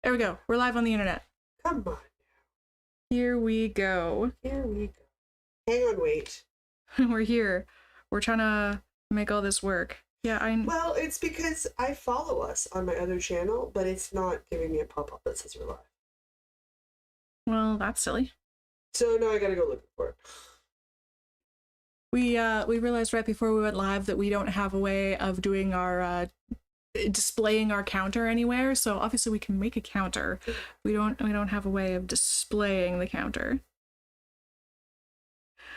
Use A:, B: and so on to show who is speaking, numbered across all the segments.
A: There we go. We're live on the internet.
B: Come on.
A: Here we go.
B: Here we go. Hang on, wait.
A: We're here. We're trying to make all this work. Yeah,
B: Well, it's because I follow us on my other channel, but it's not giving me a pop-up that says we're live.
A: Well, that's silly.
B: So now I gotta go looking for it.
A: We realized right before we went live that we don't have a way of doing our displaying our counter anywhere, so obviously we can make a counter. We don't have a way of displaying the counter.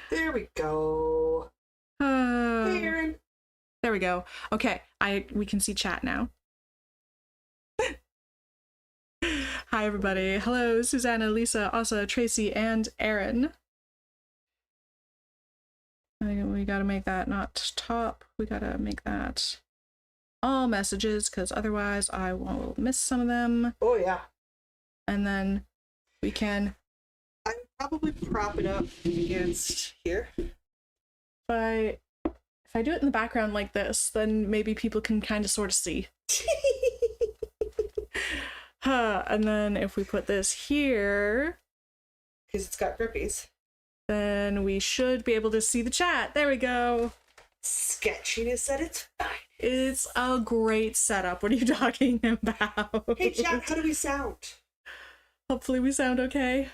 B: There we go. Hey, Aaron.
A: There we go. Okay, we can see chat now. Hi everybody. Hello, Susanna, Lisa, Asa, Tracy, and Aaron. I think we gotta make that not top. We gotta make that all messages, because otherwise I will miss some of them.
B: Oh yeah.
A: And then we can...
B: I would probably prop it up against here.
A: If I do it in the background like this, then maybe people can kind of sort of see. And then if we put this here...
B: Because it's got grippies.
A: Then we should be able to see the chat. There we go.
B: Sketchiness at its finest.
A: It's a great setup. What are you talking about?
B: Hey chat, how do we sound?
A: Hopefully we sound okay.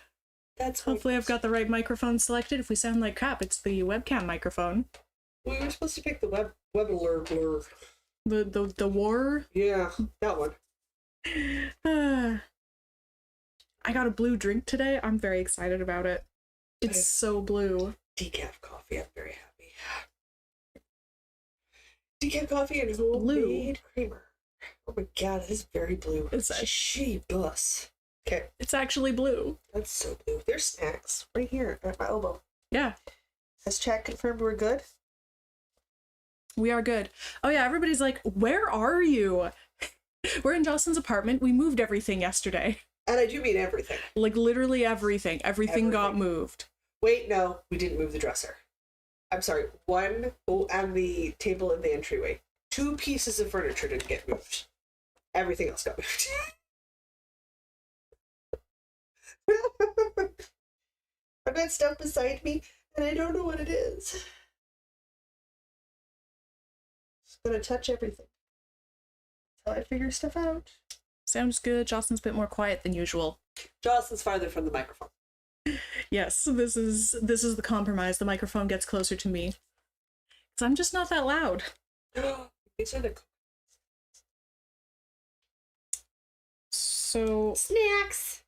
A: Hopefully I've got the right microphone selected. If we sound like crap, it's the webcam microphone.
B: We were supposed to pick the web alert blur.
A: The war?
B: Yeah, that one.
A: I got a blue drink today. I'm very excited about it. It's so blue.
B: Decaf coffee. I'm very happy. Decaf coffee and homemade
A: blue
B: creamer. Oh my god, that is very blue.
A: It's a
B: She-bus. Okay.
A: It's actually blue.
B: That's so blue. There's snacks right here at my elbow.
A: Yeah.
B: Has chat confirmed we're good?
A: We are good. Oh yeah, everybody's like, where are you? We're in Jocelyn's apartment. We moved everything yesterday.
B: And I do mean everything.
A: Like literally everything. Everything got moved.
B: Wait, no, we didn't move the dresser. I'm sorry, and the table in the entryway. 2 pieces of furniture didn't get moved. Everything else got moved. I've got stuff beside me, and I don't know what it is. Just gonna touch everything until I figure stuff out.
A: Sounds good. Jocelyn's a bit more quiet than usual.
B: Jocelyn's farther from the microphone.
A: Yes, this is the compromise. The microphone gets closer to me. Because I'm just not that loud.
B: These are the...
A: So...
B: Snacks!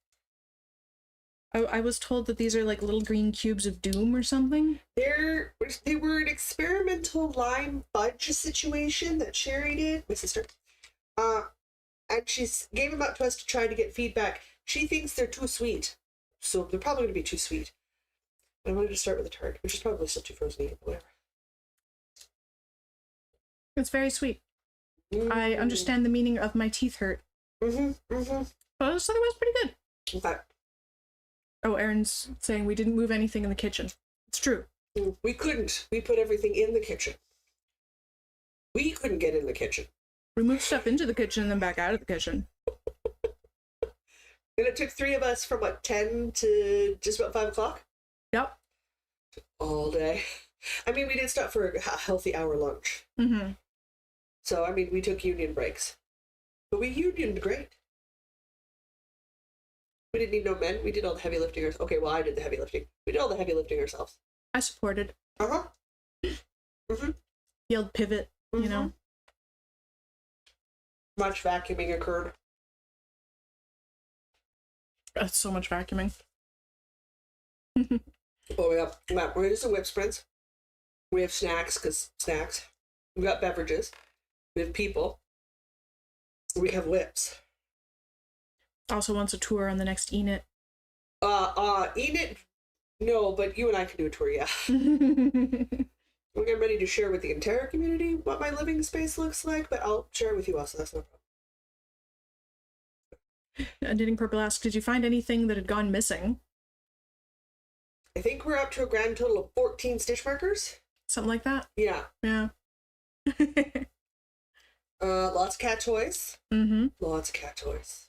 A: I was told that these are like little green cubes of doom or something.
B: They were an experimental lime fudge situation that Sherry did, my sister. And she gave them out to us to try to get feedback. She thinks they're too sweet. So they're probably going to be too sweet. I wanted to start with a tart, which is probably still too frozen to eat, but whatever.
A: It's very sweet. I understand the meaning of my teeth hurt. But it's otherwise pretty good.
B: Okay.
A: Oh, Aaron's saying we didn't move anything in the kitchen. It's true.
B: We couldn't. We put everything in the kitchen. We couldn't get in the kitchen.
A: We moved stuff into the kitchen and then back out of the kitchen.
B: And it took 3 of us from, what, 10 to just about 5 o'clock?
A: Yep.
B: All day. I mean, we did stop for a healthy hour lunch.
A: Mm-hmm.
B: So, I mean, we took union breaks. But we unioned great. We didn't need no men. We did all the heavy lifting ourselves. Okay, well, I did the heavy lifting. We did all the heavy lifting ourselves.
A: I supported.
B: Uh-huh.
A: Yelled pivot, you know.
B: Much vacuuming occurred.
A: That's so much vacuuming.
B: Oh, yeah. We're going to do some WIP Sprints. We have snacks, because snacks. We've got beverages. We have people. We have whips.
A: Also wants a tour on the next Enid.
B: Enid, no, but you and I can do a tour, yeah. We're getting ready to share with the entire community what my living space looks like, but I'll share it with you also, that's no problem.
A: Knitting Purple asks, did you find anything that had gone missing?
B: I think we're up to a grand total of 14 stitch markers.
A: Something like that?
B: Yeah.
A: Yeah.
B: Lots of cat toys.
A: Mm-hmm.
B: Lots of cat toys.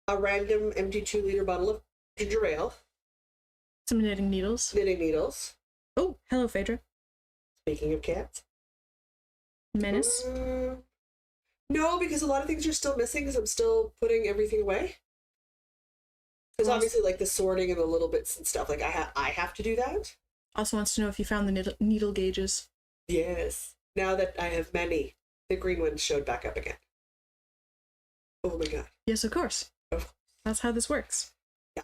B: a random empty 2-liter bottle of ginger ale,
A: Some knitting needles.
B: knitting needles.
A: Oh, hello, Phaedra.
B: Speaking of cats.
A: Menace.
B: No, because a lot of things are still missing because I'm still putting everything away. Because obviously, like the sorting and the little bits and stuff, like I have to do that.
A: Also wants to know if you found the needle gauges.
B: Yes. Now that I have many, the green ones showed back up again. Oh my god.
A: Yes, of course.
B: Oh.
A: That's how this works.
B: Yeah.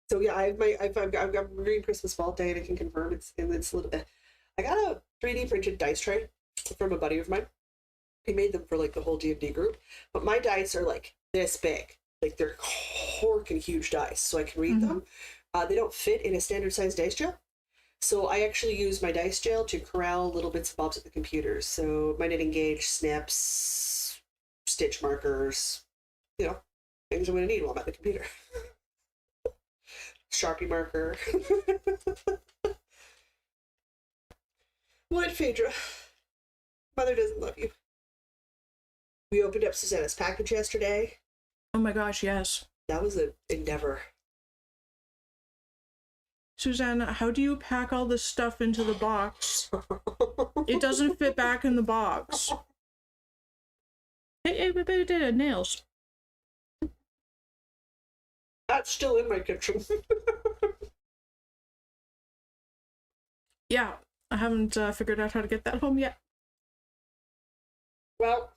B: So yeah, I've got green Christmas ball day, and I can confirm it's a little bit. I got a 3D printed dice tray from a buddy of mine. He made them for like the whole D&D group, but my dice are like this big, like they're corking huge dice, so I can read them. They don't fit in a standard size dice gel, so I actually use my dice gel to corral little bits and bobs at the computer. So my knitting gauge, snips, stitch markers, you know, things I'm going to need while I'm at the computer. Sharpie marker. What, Phaedra? Mother doesn't love you. We opened up Susanna's package yesterday.
A: Oh my gosh, yes.
B: That was an endeavor.
A: Susanna, how do you pack all this stuff into the box? It doesn't fit back in the box. Hey, nails.
B: That's still in my kitchen.
A: Yeah, I haven't figured out how to get that home yet.
B: Well,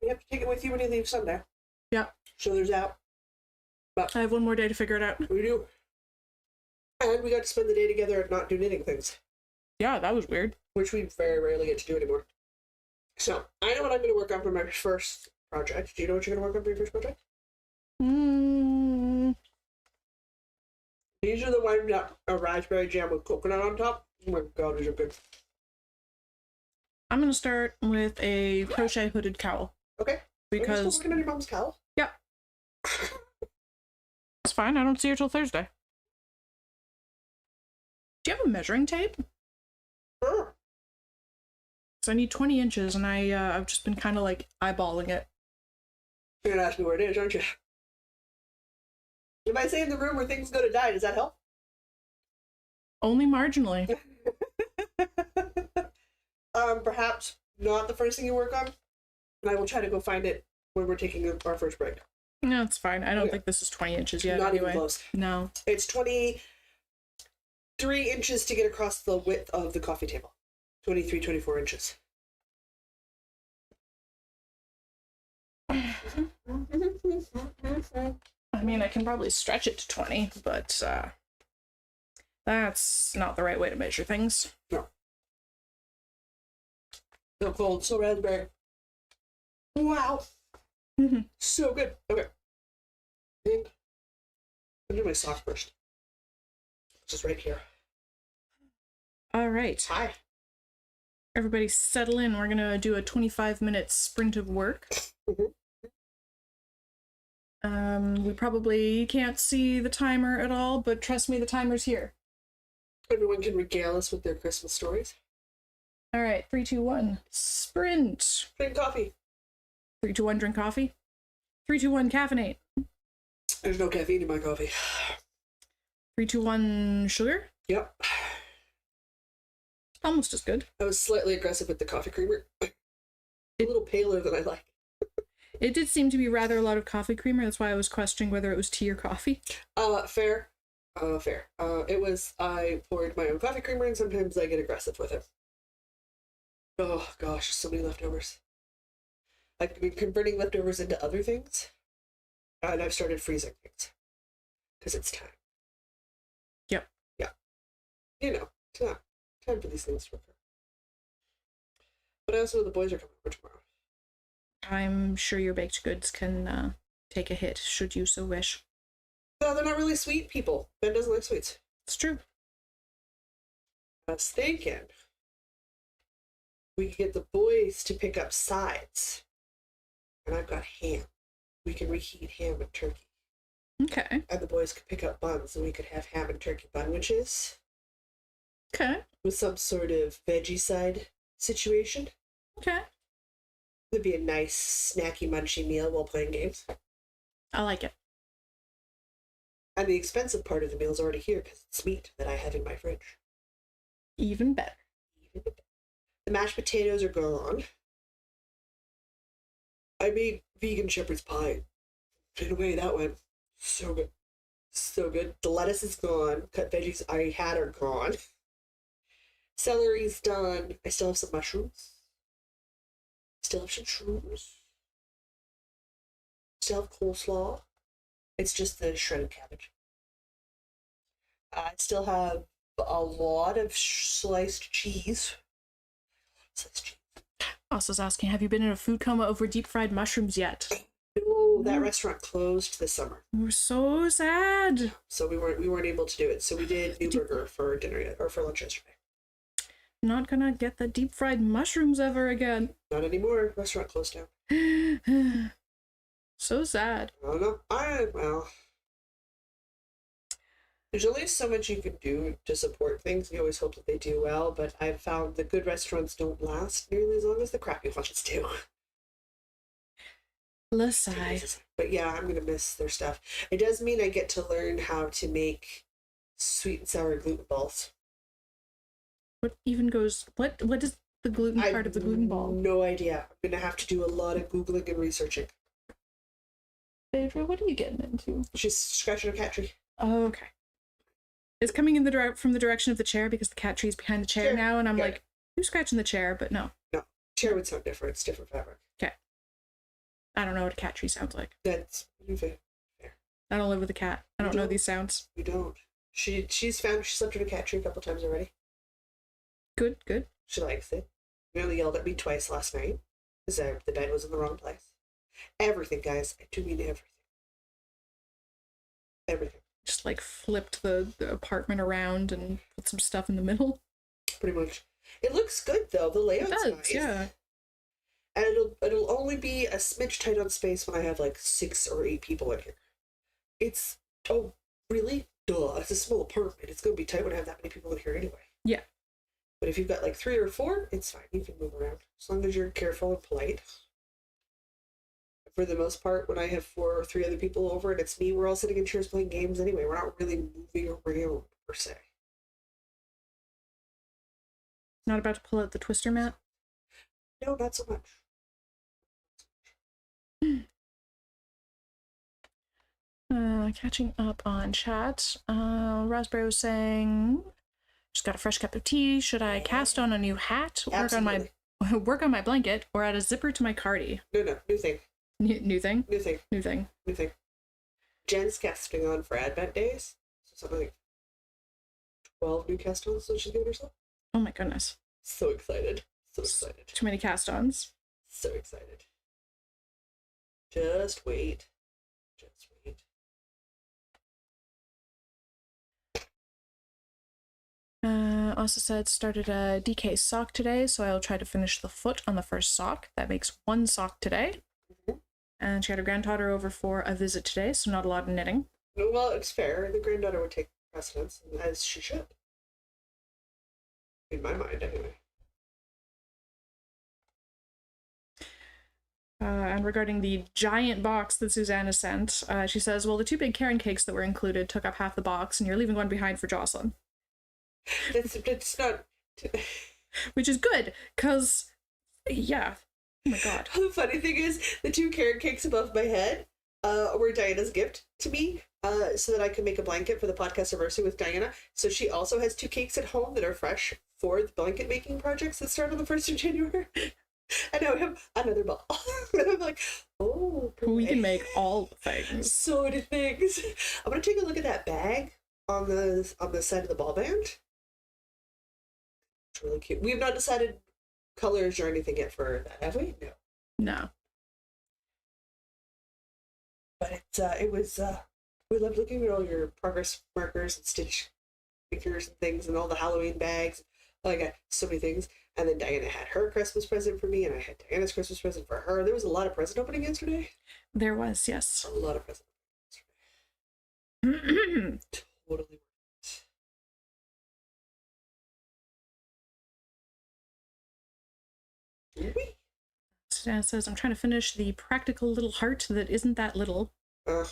B: you have to take it with you when you leave Sunday.
A: Yeah.
B: So there's that. But
A: I have one more day to figure it out.
B: we do. And we got to spend the day together and not do knitting things,
A: Yeah, that was weird.
B: which we very rarely get to do anymore. So I know what I'm going to work on for my first project. Do you know what you're going to work on for your first project? These are the ones that are raspberry jam with coconut on top. Oh my god, these are good.
A: I'm going to start with a crochet hooded cowl.
B: Okay. Are you
A: Because,
B: still working on your mom's cowl?
A: yeah. It's fine, I don't see her till Thursday. Do you have a measuring tape?
B: Sure.
A: So I need 20 inches, and I've just been kind of like eyeballing it.
B: You're gonna ask me where it is, aren't you? If I say in the room where things go to die, does that help?
A: Only marginally.
B: Perhaps not the first thing you work on. And I will try to go find it when we're taking our first break.
A: No, it's fine. I don't
B: Okay.
A: think this is 20 inches yet.
B: Not
A: anyway.
B: even close.
A: No.
B: It's 23 inches to get across the width of the coffee table. 23, 24 inches.
A: I mean, I can probably stretch it to 20, but that's not the right way to measure things.
B: No. So cold, so raspberry. Wow. So good. Okay. And I'll do my sock first. Just right here.
A: All right.
B: Hi.
A: Everybody settle in. We're going to do a 25-minute sprint of work. We probably can't see the timer at all, but trust me, the timer's here.
B: Everyone can regale us with their Christmas stories.
A: All right, 3, 2, 1, sprint.
B: Drink coffee.
A: 3, 2, 1, drink coffee. 3, 2, 1, caffeinate.
B: There's no caffeine in my coffee.
A: 3, 2, 1, sugar.
B: Yep.
A: Almost as good.
B: I was slightly aggressive with the coffee creamer. A little paler than I like.
A: It did seem to be rather a lot of coffee creamer. That's why I was questioning whether it was tea or coffee.
B: Fair. Fair. I poured my own coffee creamer, and sometimes I get aggressive with it. Oh gosh, so many leftovers. I've been converting leftovers into other things, and I've started freezing things because it's time.
A: Yep.
B: Yeah. You know, it's not time for these things to occur. But I also know the boys are coming over tomorrow.
A: I'm sure your baked goods can take a hit, should you so wish.
B: No, they're not really sweet people. Ben doesn't like sweets.
A: It's true.
B: I was thinking we could get the boys to pick up sides. And I've got ham. We can reheat ham and turkey.
A: Okay.
B: And the boys could pick up buns, and we could have ham and turkey bunwiches
A: Okay.
B: with some sort of veggie side situation.
A: Okay.
B: It'd be a nice snacky munchy meal while playing games.
A: I like it.
B: And the expensive part of the meal is already here because it's meat that I have in my fridge.
A: Even better.
B: Even better. The mashed potatoes are gone. I made vegan shepherd's pie. In a way, that went so good. So good. The lettuce is gone. Cut veggies I had are gone. Celery's done. I still have some mushrooms. Still have some shrooms. Still have coleslaw. It's just the shredded cabbage. I still have a lot of sliced cheese. Sliced cheese.
A: Austin's asking, have you been in a food coma over deep fried mushrooms yet?
B: No, that restaurant closed this summer.
A: We're so sad.
B: So we weren't able to do it. So we did Newburger for dinner or for lunch yesterday.
A: Not gonna get the deep fried mushrooms ever again.
B: Not anymore. Restaurant closed down.
A: So sad.
B: I don't know. Well, there's only so much you can do to support things. You always hope that they do well, but I've found the good restaurants don't last nearly as long as the crappy ones do.
A: Lasai.
B: But yeah, I'm gonna miss their stuff. It does mean I get to learn how to make sweet and sour gluten balls.
A: What even goes? What is the gluten part of the gluten ball?
B: No idea. I'm gonna have to do a lot of Googling and researching.
A: Phaedra, what are you getting into?
B: She's scratching a cat tree.
A: Oh, okay. It's coming in from the direction of the chair because the cat tree is behind the chair now, and I'm like, who's scratching the chair? But no.
B: No, chair would sound different. It's different fabric.
A: Okay. I don't know what a cat tree sounds like.
B: That's fair.
A: I don't live with a cat. I don't know these sounds.
B: You don't. She slept in a cat tree a couple times already.
A: Good.
B: She likes it. Nearly yelled at me twice last night because the bed was in the wrong place. Everything, guys. I do mean everything. Everything.
A: Just like flipped the apartment around and put some stuff in the middle.
B: Pretty much. It looks good though. The layout's nice.
A: Yeah.
B: And it'll only be a smidge tight on space when I have like 6 or 8 people in here. It's really? Duh. It's a small apartment. It's gonna be tight when I have that many people in here anyway.
A: Yeah.
B: But if you've got like 3 or 4, it's fine. You can move around as long as you're careful and polite. For the most part, when I have 4 or 3 other people over and it's me, we're all sitting in chairs playing games anyway. We're not really moving around per se.
A: Not about to pull out the twister mat?
B: No, not so much.
A: Catching up on chat. Raspberry was saying, just got a fresh cup of tea. Should I cast on a new hat,
B: Absolutely.
A: work on my blanket, or add a zipper to my cardi?
B: No, new thing.
A: New thing?
B: New thing.
A: New thing.
B: New thing. Jen's casting on for Advent days. So something like 12 new cast-ons that she's doing herself.
A: Oh my goodness.
B: So excited. So excited.
A: Too many cast-ons.
B: So excited. Just wait. Just wait.
A: Also said started a DK sock today, so I'll try to finish the foot on the first sock. That makes 1 sock today.
B: Mm-hmm.
A: And she had her granddaughter over for a visit today, so not a lot of knitting.
B: Well, it's fair. The granddaughter would take precedence, as she should. In my mind, anyway.
A: And regarding the giant box that Susanna sent, she says, well, the 2 big Karen cakes that were included took up half the box, and you're leaving one behind for Jocelyn.
B: It's not...
A: Which is good, because, yeah. Oh my god.
B: The funny thing is, the 2 carrot cakes above my head were Diana's gift to me, so that I could make a blanket for the podcast anniversary with Diana. So she also has 2 cakes at home that are fresh for the blanket making projects that start on the 1st of January. And now we have another ball. And I'm like, oh,
A: we can make all the things.
B: So many things. I'm gonna take a look at that bag on the side of the ball band. It's really cute. We have not decided colors or anything yet for that, have we? No.
A: No.
B: But it was we loved looking at all your progress markers and stitch figures and things and all the Halloween bags. Oh, I got so many things. And then Diana had her Christmas present for me, and I had Diana's Christmas present for her. There was a lot of present opening yesterday.
A: There was, yes.
B: A lot of present opening yesterday. Totally worth it.
A: Susanna says, I'm trying to finish the practical little heart that isn't that little.
B: Ugh.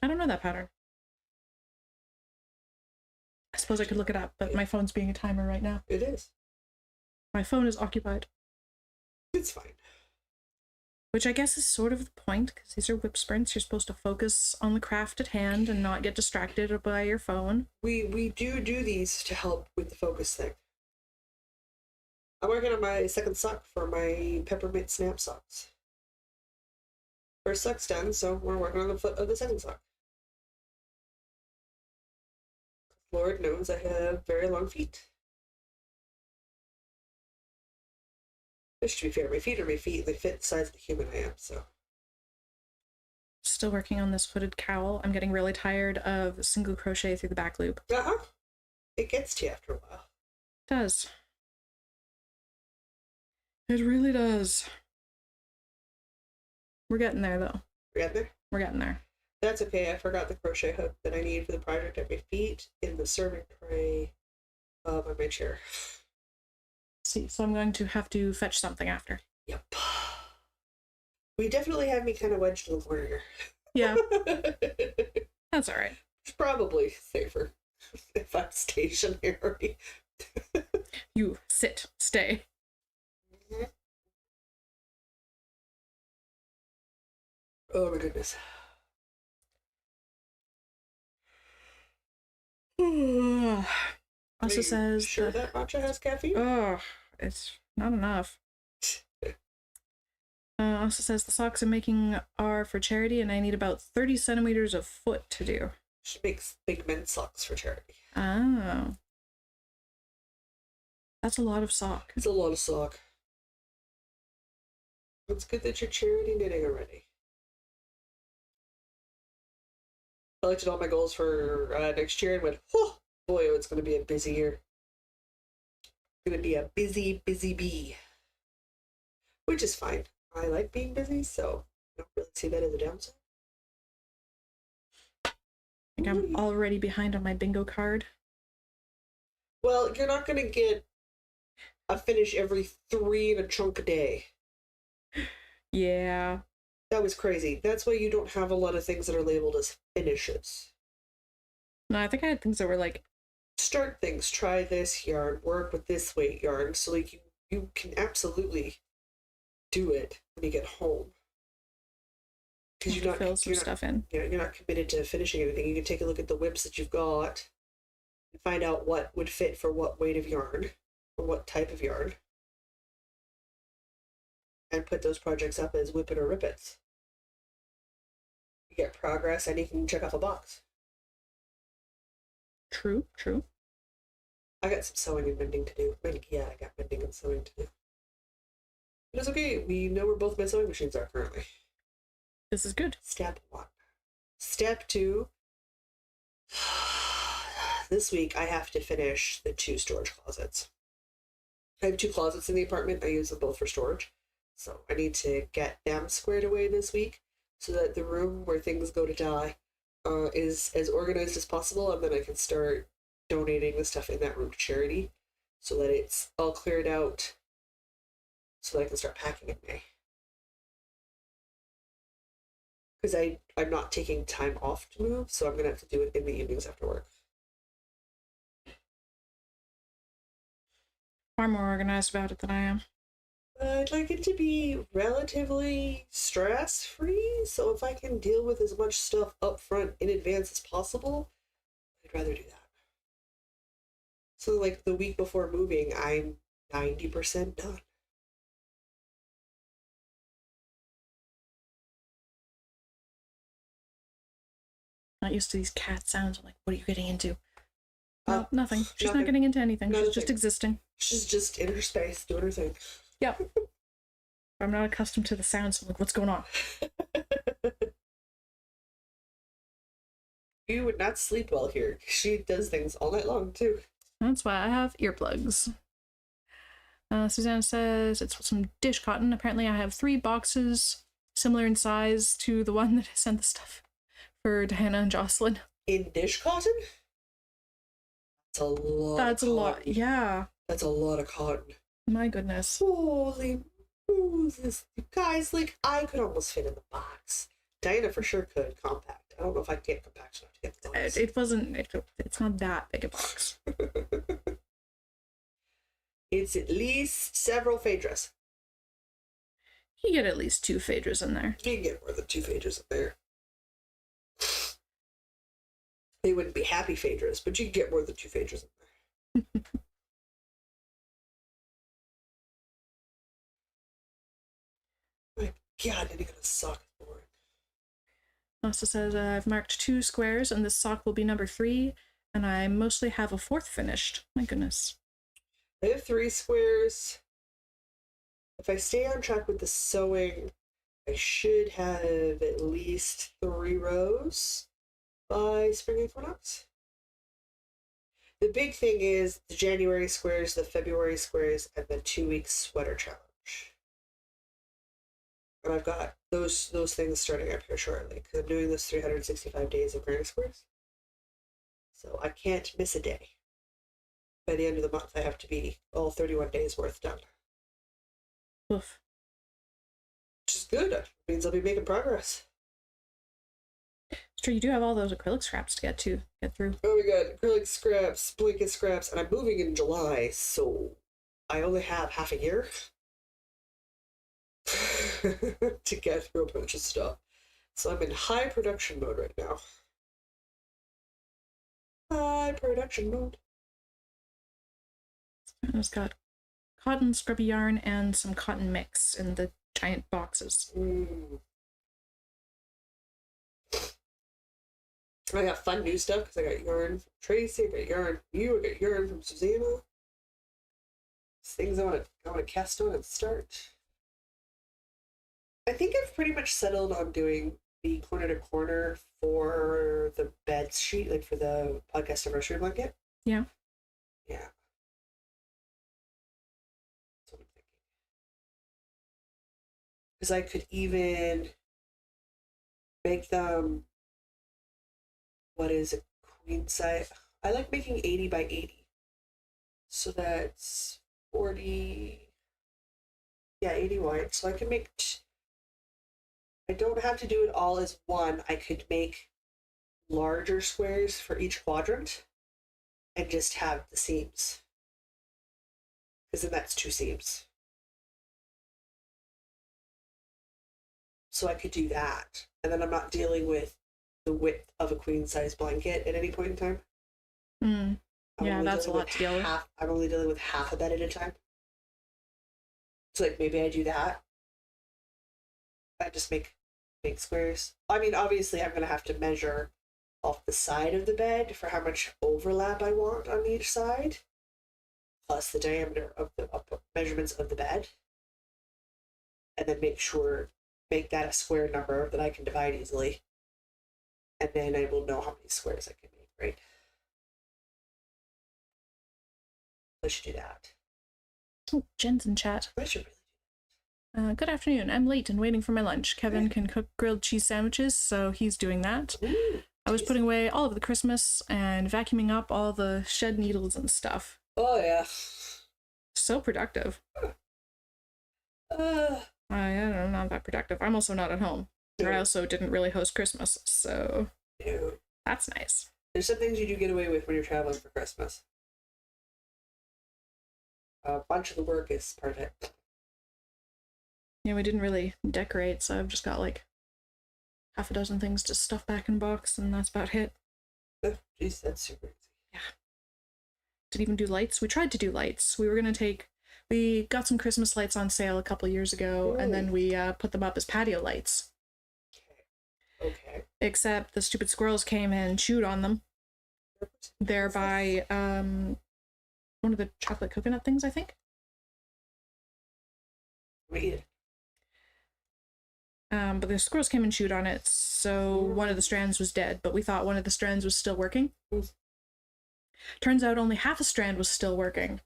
A: I don't know that pattern. I suppose I could look it up, but my phone's being a timer right now.
B: It is.
A: My phone is occupied.
B: It's fine.
A: Which I guess is sort of the point, because these are WIP sprints. You're supposed to focus on the craft at hand and not get distracted by your phone.
B: We do these to help with the focus thing. I'm working on my second sock for my peppermint snap socks. First sock's done, so we're working on the foot of the second sock. Lord knows I have very long feet. Which, to be fair, my feet are my feet, and they fit the size of the human I am, so.
A: Still working on this hooded cowl. I'm getting really tired of single crochet through the back loop.
B: Uh-huh. It gets to you after a while.
A: It does. It really does. We're getting there, though.
B: We're getting there?
A: We're getting there.
B: That's okay. I forgot the crochet hook that I need for the project at my feet in the serving tray on my chair.
A: See, so I'm going to have to fetch something after.
B: Yep. We definitely have me kind of wedged in the corner here.
A: Yeah. That's all right.
B: It's probably safer if I'm stationary.
A: You sit, stay.
B: Mm-hmm. Oh my goodness.
A: Also says
B: sure that matcha has caffeine?
A: Oh, it's not enough. Also says the socks I'm making are for charity and I need about 30 centimeters of foot to do.
B: She makes big men's socks for charity.
A: Oh. That's a lot of sock.
B: It's a lot of sock. It's good that you're charity knitting already. I looked at all my goals for next year and went, oh boy, it's going to be a busy year. It's going to be a busy, busy bee. Which is fine. I like being busy, so I don't really see that as a downside.
A: I think I'm already behind on my bingo card.
B: Well, you're not going to get a finish every 3 in a chunk a day.
A: Yeah.
B: That was crazy. That's why you don't have a lot of things that are labeled as finishes.
A: No, I think I had things that were like...
B: Start things. Try this yarn. Work with this weight yarn. So like you can absolutely do it when you get home. Because you're not...
A: Fill some stuff in.
B: You're not committed to finishing anything. You can take a look at the WIPs that you've got and find out what would fit for what weight of yarn or what type of yarn. And put those projects up as WIP it or rip it. You get progress and you can check off a box.
A: True, true.
B: I got some sewing and mending to do. Yeah, I got mending and sewing to do. But it's okay. We know where both my sewing machines are currently.
A: This is good.
B: Step 1. Step 2. This week I have to finish the 2 storage closets. I have 2 closets in the apartment. I use them both for storage. So I need to get them squared away this week so that the room where things go to die is as organized as possible, and then I can start donating the stuff in that room to charity so that it's all cleared out so that I can start packing in May. Because I'm not taking time off to move, so I'm going to have to do it in the evenings after work.
A: Far more organized about it than I am.
B: I'd like it to be relatively stress-free, so if I can deal with as much stuff up front in advance as possible, I'd rather do that. So, like, the week before moving, I'm 90% done.
A: Not used to these cat sounds. I'm like, what are you getting into? No, nothing. She's
B: nothing.
A: not getting into anything.
B: Nothing.
A: She's just existing.
B: She's just in her space, doing her thing.
A: Yep. I'm not accustomed to the sounds, so I'm like, what's going on?
B: You would not sleep well here. She does things all night long, too.
A: That's why I have earplugs. Susanna says it's some dish cotton. Apparently I have 3 boxes similar in size to the one that I sent the stuff for Diana and Jocelyn.
B: In dish cotton? That's a lot.
A: That's a lot, yeah.
B: That's a lot of cotton.
A: My goodness.
B: Holy Ooh, guys, like, I could almost fit in the box. Diana for sure could compact. I don't know if I can get compact enough to get the box.
A: It's not that big a box.
B: It's at least several Phaedras.
A: You get at least 2 Phaedras in there.
B: You can get more than 2 Phaedras in there. They wouldn't be happy Phaedras, but you can get more than 2 Phaedras in there. My God, did he get a sock boring?
A: Also says, I've marked 2 squares, and this sock will be number 3, and I mostly have a 4th finished. My goodness.
B: I have 3 squares. If I stay on track with the sewing, I should have at least 3 rows by spring equinox. The big thing is the January squares, the February squares, and the 2-week sweater challenge. And I've got those things starting up here shortly because I'm doing this 365 days of granny squares. So I can't miss a day. By the end of the month, I have to be all 31 days worth done.
A: Oof.
B: Which is good. It means I'll be making progress.
A: It's true, you do have all those acrylic scraps to get through.
B: Oh my God, acrylic scraps, blanket scraps, and I'm moving in July, so I only have half a year to get through a bunch of stuff. So I'm in high production mode right now. High production mode.
A: It's got cotton, scrubby yarn, and some cotton mix in the giant boxes.
B: I got fun new stuff because I got yarn from Tracy, I got yarn from you, I got yarn from Susanna. Things I want to cast on and start. I think I've pretty much settled on doing the corner to corner for the bed sheet, like for the podcast anniversary blanket.
A: Yeah.
B: Yeah. That's what I'm thinking. Because I could even make them, what is a queen size? I like making 80 by 80. So that's 40, yeah, 80 wide. So I can make, I don't have to do it all as one. I could make larger squares for each quadrant and just have the seams. Because then that's 2 seams. So I could do that. And then I'm not dealing with the width of a queen size blanket at any point in time.
A: Yeah, that's a lot to deal with.
B: I'm only dealing with half of that at a time. So like maybe I do that. I just make squares. I mean, obviously I'm gonna have to measure off the side of the bed for how much overlap I want on each side, plus the diameter of the measurements of the bed, and then make that a square number that I can divide easily, and then I will know how many squares I can make, right? I should do that.
A: Oh, Jen's in chat.
B: I should really.
A: Good afternoon. I'm late and waiting for my lunch. Kevin can cook grilled cheese sandwiches, so he's doing that.
B: Ooh,
A: I was putting away all of the Christmas and vacuuming up all the shed needles and stuff.
B: oh yeah.
A: So productive. I don't know, not that productive. I'm also not at home. I also didn't really host Christmas, so
B: No.
A: that's nice.
B: There's some things you do get away with when you're traveling for Christmas. A bunch of the work is part of it.
A: Yeah, we didn't really decorate, so I've just got like half a dozen things to stuff back in a box, and that's about it.
B: Oh, jeez, that's super easy.
A: Yeah. Did even do lights? We tried to do lights. We got some Christmas lights on sale a couple years ago, and then we put them up as patio lights.
B: Okay.
A: Except the stupid squirrels came and chewed on them. They're by one of the chocolate coconut things, I think.
B: Read.
A: But the squirrels came and chewed on it, so one of the strands was dead, but we thought one of the strands was still working. Turns out only half a strand was still working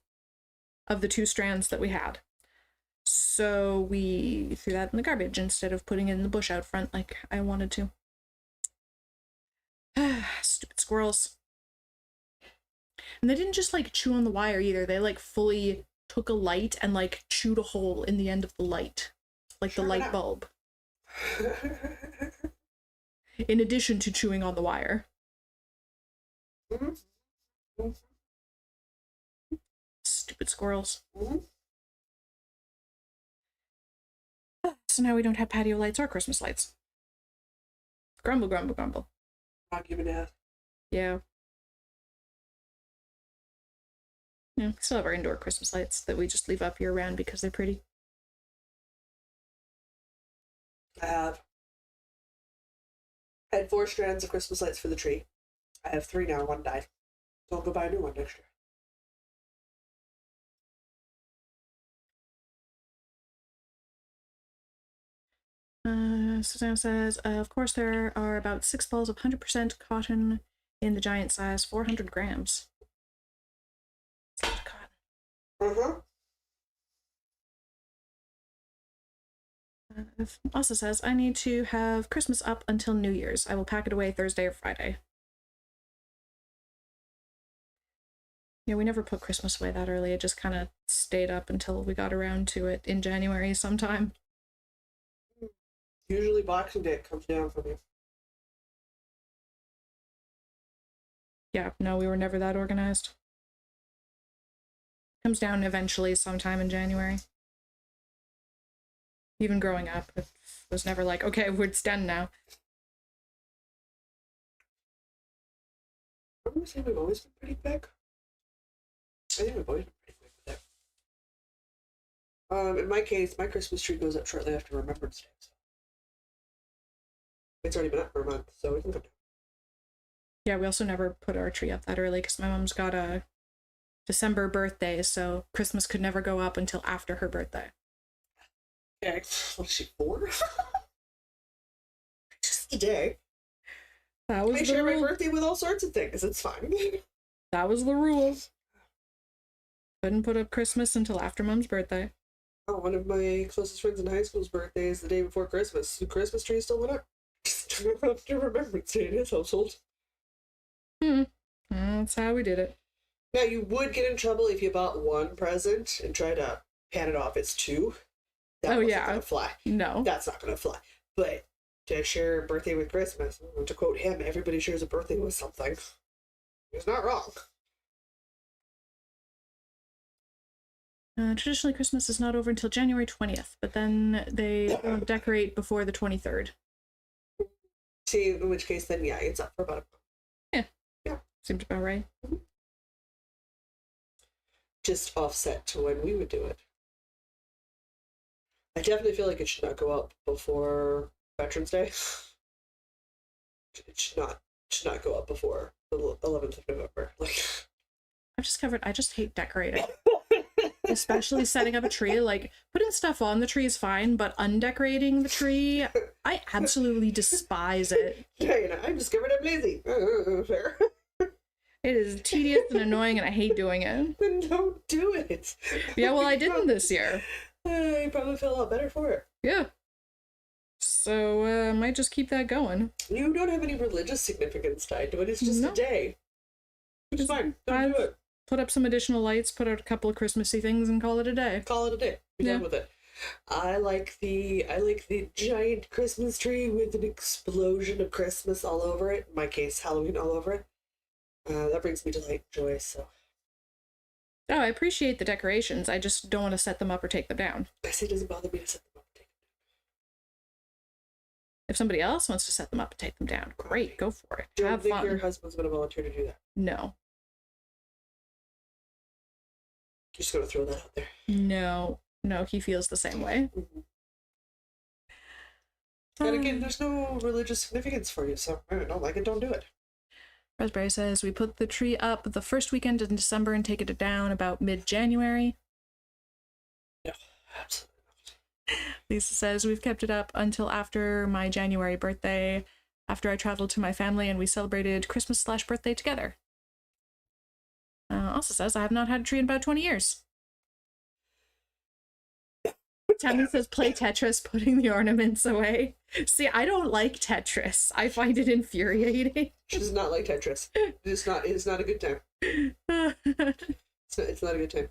A: of the 2 strands that we had. So we threw that in the garbage instead of putting it in the bush out front like I wanted to. Stupid squirrels. And they didn't just like chew on the wire either. They like fully took a light and like chewed a hole in the end of the light, like
B: Sure
A: the light
B: enough.
A: bulb, in addition to chewing on the wire.
B: Mhm. Mhm.
A: Stupid squirrels.
B: Mhm.
A: So now we don't have patio lights or Christmas lights. Grumble, grumble, grumble.
B: Not giving a
A: Yeah. Yeah, we still have our indoor Christmas lights that we just leave up year round because they're pretty.
B: I had 4 strands of Christmas lights for the tree. I have 3 now. 1 died. So I'll go buy a new one next year.
A: Susanna says, of course there are about 6 balls of 100% cotton in the giant size, 400 grams. That's a lot of cotton. Also says, I need to have Christmas up until New Year's. I will pack it away Thursday or Friday. Yeah, we never put Christmas away that early. It just kind of stayed up until we got around to it in January sometime.
B: Usually Boxing Day comes down for me.
A: Yeah, no, we were never that organized. Comes down eventually sometime in January. Even growing up, it was never like, okay, it's done now.
B: I'm gonna say we've always been pretty quick. I think we've always been pretty quick with that. In my case, my Christmas tree goes up shortly after Remembrance Day. So it's already been up for a month, so we can come down.
A: Yeah, we also never put our tree up that early because my mom's got a December birthday, so Christmas could never go up until after her birthday.
B: Yeah, what is she, 4? Just a day.
A: That was
B: I
A: the
B: share my
A: rule.
B: birthday with all sorts of things. It's fine.
A: That was the rule. Couldn't put up Christmas until after Mom's birthday.
B: Oh, one of my closest friends in high school's birthday is the day before Christmas. The Christmas tree still went up. Just after Remembrance Day in his household.
A: That's how we did it.
B: Now, you would get in trouble if you bought 1 present and try to pan it off as 2. That wasn't gonna fly.
A: No.
B: That's not gonna fly. But to share a birthday with Christmas, to quote him, everybody shares a birthday with something. He's not wrong.
A: Traditionally, Christmas is not over until January 20th, but then they don't decorate before the 23rd.
B: See, in which case, then, yeah, it's up for about a month. Yeah.
A: Seems about right.
B: Just offset to when we would do it. I definitely feel like it should not go up before Veterans Day. It should not go up before the 11th of November. Like,
A: I've discovered I just hate decorating. Especially setting up a tree. Like, putting stuff on the tree is fine, but undecorating the tree, I absolutely despise it.
B: yeah, you know, I've discovered I'm lazy. Fair.
A: It is tedious and annoying, and I hate doing it.
B: Then don't do it.
A: Yeah, well, I didn't this year.
B: You probably feel a lot better for it.
A: Yeah. So, I might just keep that going.
B: You don't have any religious significance tied to it. It's just
A: No.
B: a day. It's fine. Don't do it.
A: Put up some additional lights, put out a couple of Christmassy things, and call it a day.
B: Call it a day. Be done with it. I like the giant Christmas tree with an explosion of Christmas all over it. In my case, Halloween all over it. That brings me delight and joy. So
A: Oh, I appreciate the decorations. I just don't want to set them up or take them down.
B: I say it doesn't bother me to set them up and take them
A: If somebody else wants to set them up and take them down, great, go for it.
B: down.
A: Have
B: Don't think
A: fun.
B: your husband's going to volunteer to do that.
A: No.
B: Just going to throw that out there.
A: No, he feels the same way.
B: Mm-hmm. And again, there's no religious significance for you, so if I don't like it, don't do it.
A: Raspberry says, we put the tree up the first weekend in December and take it down about mid-January.
B: No, absolutely not.
A: Lisa says, we've kept it up until after my January birthday, after I traveled to my family and we celebrated Christmas/birthday together. Also says, I have not had a tree in about 20 years. Tammy says, play Tetris, putting the ornaments away. See, I don't like Tetris. I find it infuriating.
B: She does not like Tetris. It's not a good time. It's not a good time.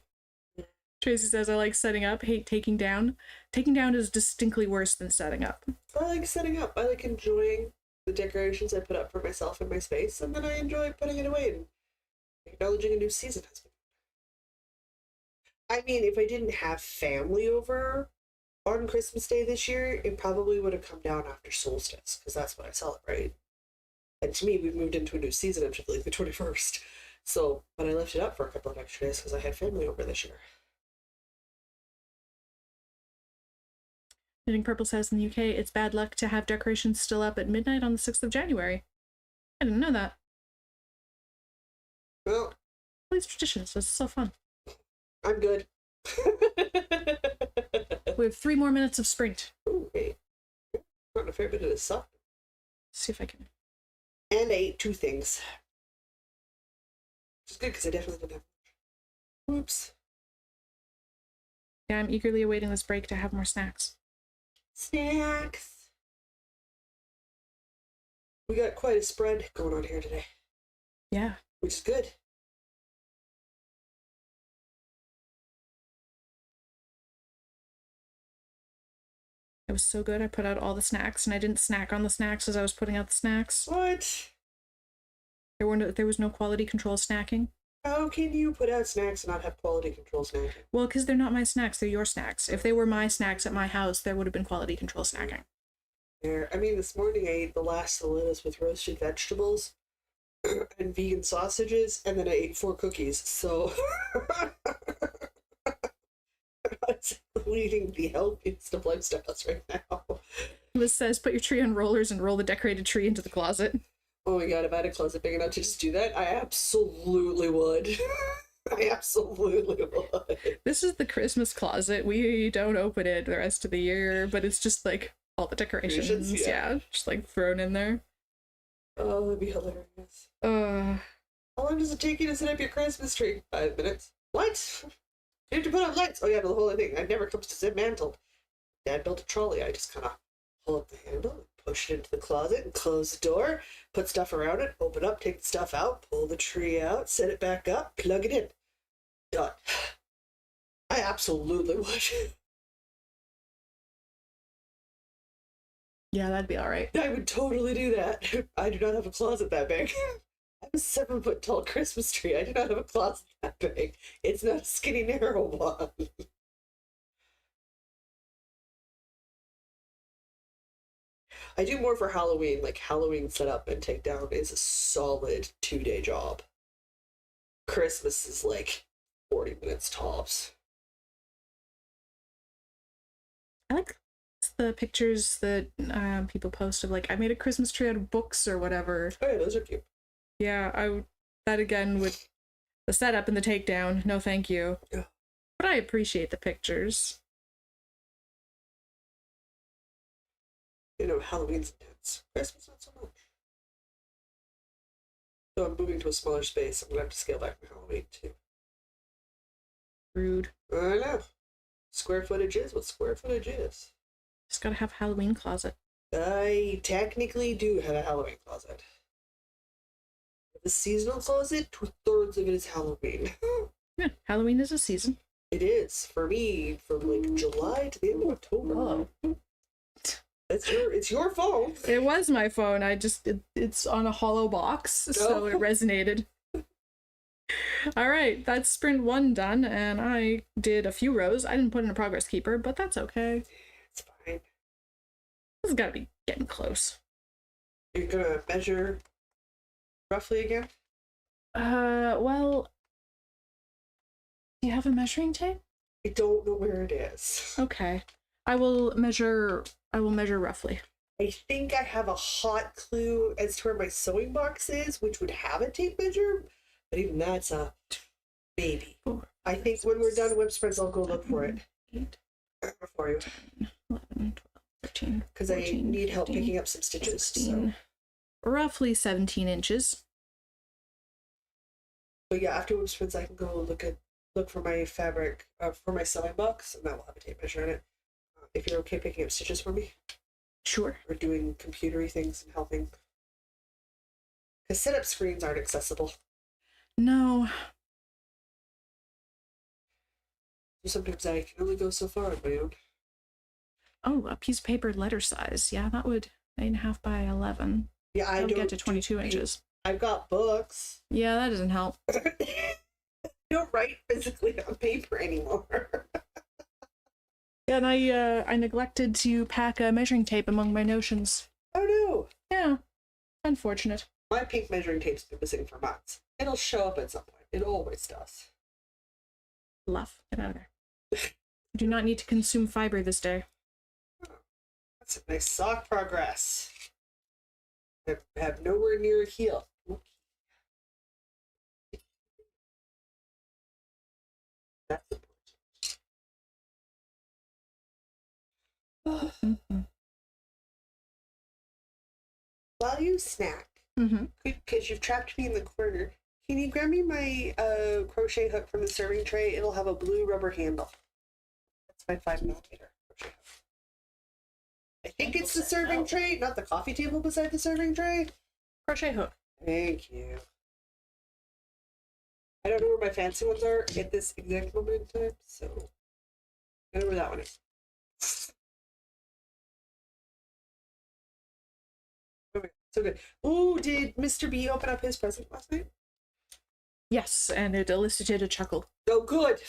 A: Tracy says, I like setting up, hate taking down. Taking down is distinctly worse than setting up.
B: I like setting up. I like enjoying the decorations I put up for myself in my space, and then I enjoy putting it away and acknowledging a new season has been. I mean, if I didn't have family over on Christmas Day this year, it probably would have come down after solstice, because that's what I celebrate. And to me, we've moved into a new season until like the 21st. So, but I left it up for a couple of extra days because I had family over this year.
A: Knitting Purple says in the UK, it's bad luck to have decorations still up at midnight on the 6th of January. I didn't know that.
B: Well,
A: all these traditions, it's so fun.
B: I'm good.
A: We have 3 more minutes of sprint.
B: Ooh, hey. Gotten a fair bit of this stuff.
A: See if I can.
B: And I ate 2 things. Which is good because I definitely didn't have. Oops.
A: Yeah, I'm eagerly awaiting this break to have more snacks.
B: Snacks. We got quite a spread going on here today.
A: Yeah.
B: Which is good.
A: It was so good. I put out all the snacks, and I didn't snack on the snacks as I was putting out the snacks.
B: What?
A: There was no quality control snacking.
B: How can you put out snacks and not have quality control snacking?
A: Well, because they're not my snacks, they're your snacks. If they were my snacks at my house, there would have been quality control snacking.
B: Yeah, I mean, this morning I ate the last of the lettuce with roasted vegetables and vegan sausages, and then I ate 4 cookies, so I'm not leading the healthiest of lifestyles right now.
A: Liz says, put your tree on rollers and roll the decorated tree into the closet.
B: Oh my god, if I had a closet big enough to just do that, I absolutely would. I absolutely would.
A: This is the Christmas closet. We don't open it the rest of the year, but it's just like all the decorations. Yeah, just like thrown in there.
B: Oh, that'd be hilarious.
A: How
B: long does it take you to set up your Christmas tree? 5 minutes. What? You have to put up lights. Oh yeah, the whole thing. It never comes to dismantled. Dad built a trolley. I just kind of pull up the handle and push it into the closet and close the door, put stuff around it, open up, take the stuff out, pull the tree out, set it back up, plug it in. Done. I absolutely would.
A: Yeah, that'd be all right.
B: I would totally do that. I do not have a closet that big. I have a 7-foot tall Christmas tree. I do not have a closet that big. It's not a skinny, narrow one. I do more for Halloween. Like, Halloween setup and takedown is a solid 2-day job. Christmas is like 40 minutes tops.
A: I like the pictures that people post of, like, I made a Christmas tree out of books or whatever.
B: Oh yeah, those are cute.
A: Yeah, that again with the setup and the takedown, no thank you.
B: Yeah.
A: But I appreciate the pictures.
B: You know, Halloween's intense. Christmas, not so much. So I'm moving to a smaller space. I'm going to have to scale back my Halloween, too.
A: Rude.
B: I know. Square footage is what square footage is.
A: Just gotta have a Halloween closet.
B: I technically do have a Halloween closet. The seasonal closet, 2/3 of it is Halloween.
A: Yeah, Halloween is a season.
B: It is. For me, from like July to the end of October.
A: Oh.
B: It's your phone.
A: It was my phone. It's on a hollow box, so it resonated. All right, that's sprint 1 done, and I did a few rows. I didn't put in a progress keeper, but that's okay.
B: It's fine.
A: This has got to be getting close.
B: You're gonna measure roughly again?
A: Well, do you have a measuring tape?
B: I don't know where it is.
A: Okay. I will measure roughly.
B: I think I have a hot clue as to where my sewing box is, which would have a tape measure, but even that's a maybe.
A: 4,
B: I think when we're done WIP Sprints, I'll go look for it.
A: 8,
B: For you.
A: 10, 11, 12, 13,
B: Because I
A: 14,
B: need help
A: 15,
B: picking up some stitches.
A: 16, roughly 17 inches.
B: But yeah, after WIP Sprints, I can go look for my fabric, for my sewing box, and that will have a tape measure in it. If you're okay picking up stitches for me.
A: Sure.
B: Or doing computery things and helping. Because setup screens aren't accessible.
A: No.
B: Sometimes I can only go so far on my own.
A: Oh, a piece of paper letter size. Yeah, that would 8.5 by 11.
B: Yeah, I
A: That would
B: don't
A: get to 22 inches.
B: I've got books.
A: Yeah, that doesn't help.
B: I don't write physically on paper anymore.
A: Yeah, and I neglected to pack a measuring tape among my notions.
B: Oh no.
A: Yeah, unfortunate.
B: My pink measuring tape's been missing for months. It'll show up at some point. It always does.
A: Bluff. Get out of there. I do not need to consume fiber this day.
B: That's a nice sock progress. I have nowhere near a heel. That's important. While you snack, because you've trapped me in the corner, can you grab me my crochet hook from the serving tray? It'll have a blue rubber handle. That's my 5mm crochet hook. I think it's the serving tray, not the coffee table beside the serving tray.
A: Crochet hook.
B: Thank you. I don't know where my fancy ones are at this exact moment in time, so I know where that one is. Okay, so good. Ooh, did Mr. B open up his present last night?
A: Yes, and it elicited a chuckle.
B: Oh, good.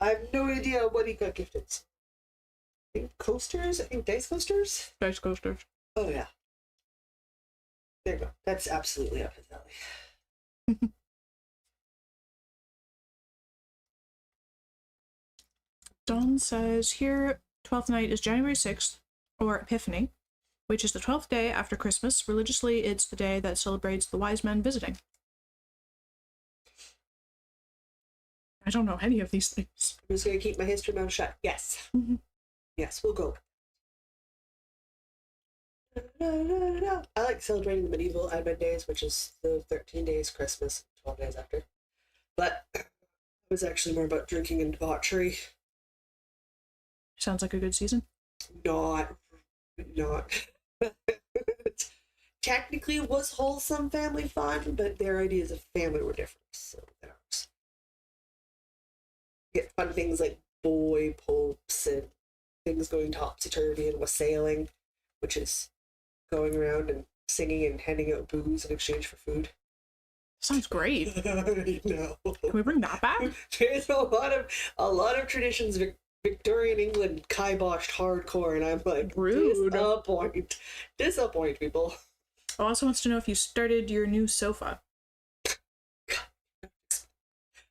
B: I have no idea what he got gifted. I think coasters? I think dice coasters?
A: Dice coasters.
B: Oh, yeah. There you go. That's absolutely up his alley.
A: Dawn says, here, 12th night is January 6th, or Epiphany, which is the 12th day after Christmas. Religiously, it's the day that celebrates the wise men visiting. I don't know any of these things.
B: I'm just going to keep my history mouth shut. Yes. Yes, we'll go. I like celebrating the medieval Advent days, which is the 13 days Christmas, 12 days after. But it was actually more about drinking and debauchery.
A: Sounds like a good season.
B: Not. Technically, it was wholesome family fun, but their ideas of family were different. So that was. Get fun things like boy popes and things going topsy-turvy and wassailing, which is going around and singing and handing out booze in exchange for food.
A: Sounds great.
B: I know.
A: Can we bring that back?
B: There's a lot of traditions. Victorian England kiboshed hardcore, and I'm like,
A: rude.
B: Disappoint people.
A: Also wants to know if you started your new sofa.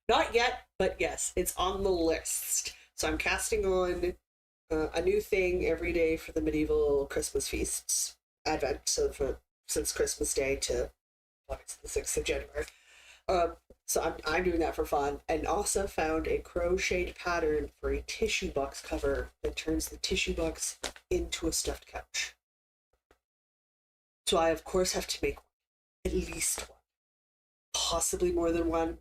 B: Not yet, but yes, it's on the list. So I'm casting on a new thing every day for the medieval Christmas feasts, Advent. So since Christmas Day to August the 6th of January. So I'm doing that for fun, and also found a crocheted pattern for a tissue box cover that turns the tissue box into a stuffed couch. So I of course have to make one, at least one, possibly more than one,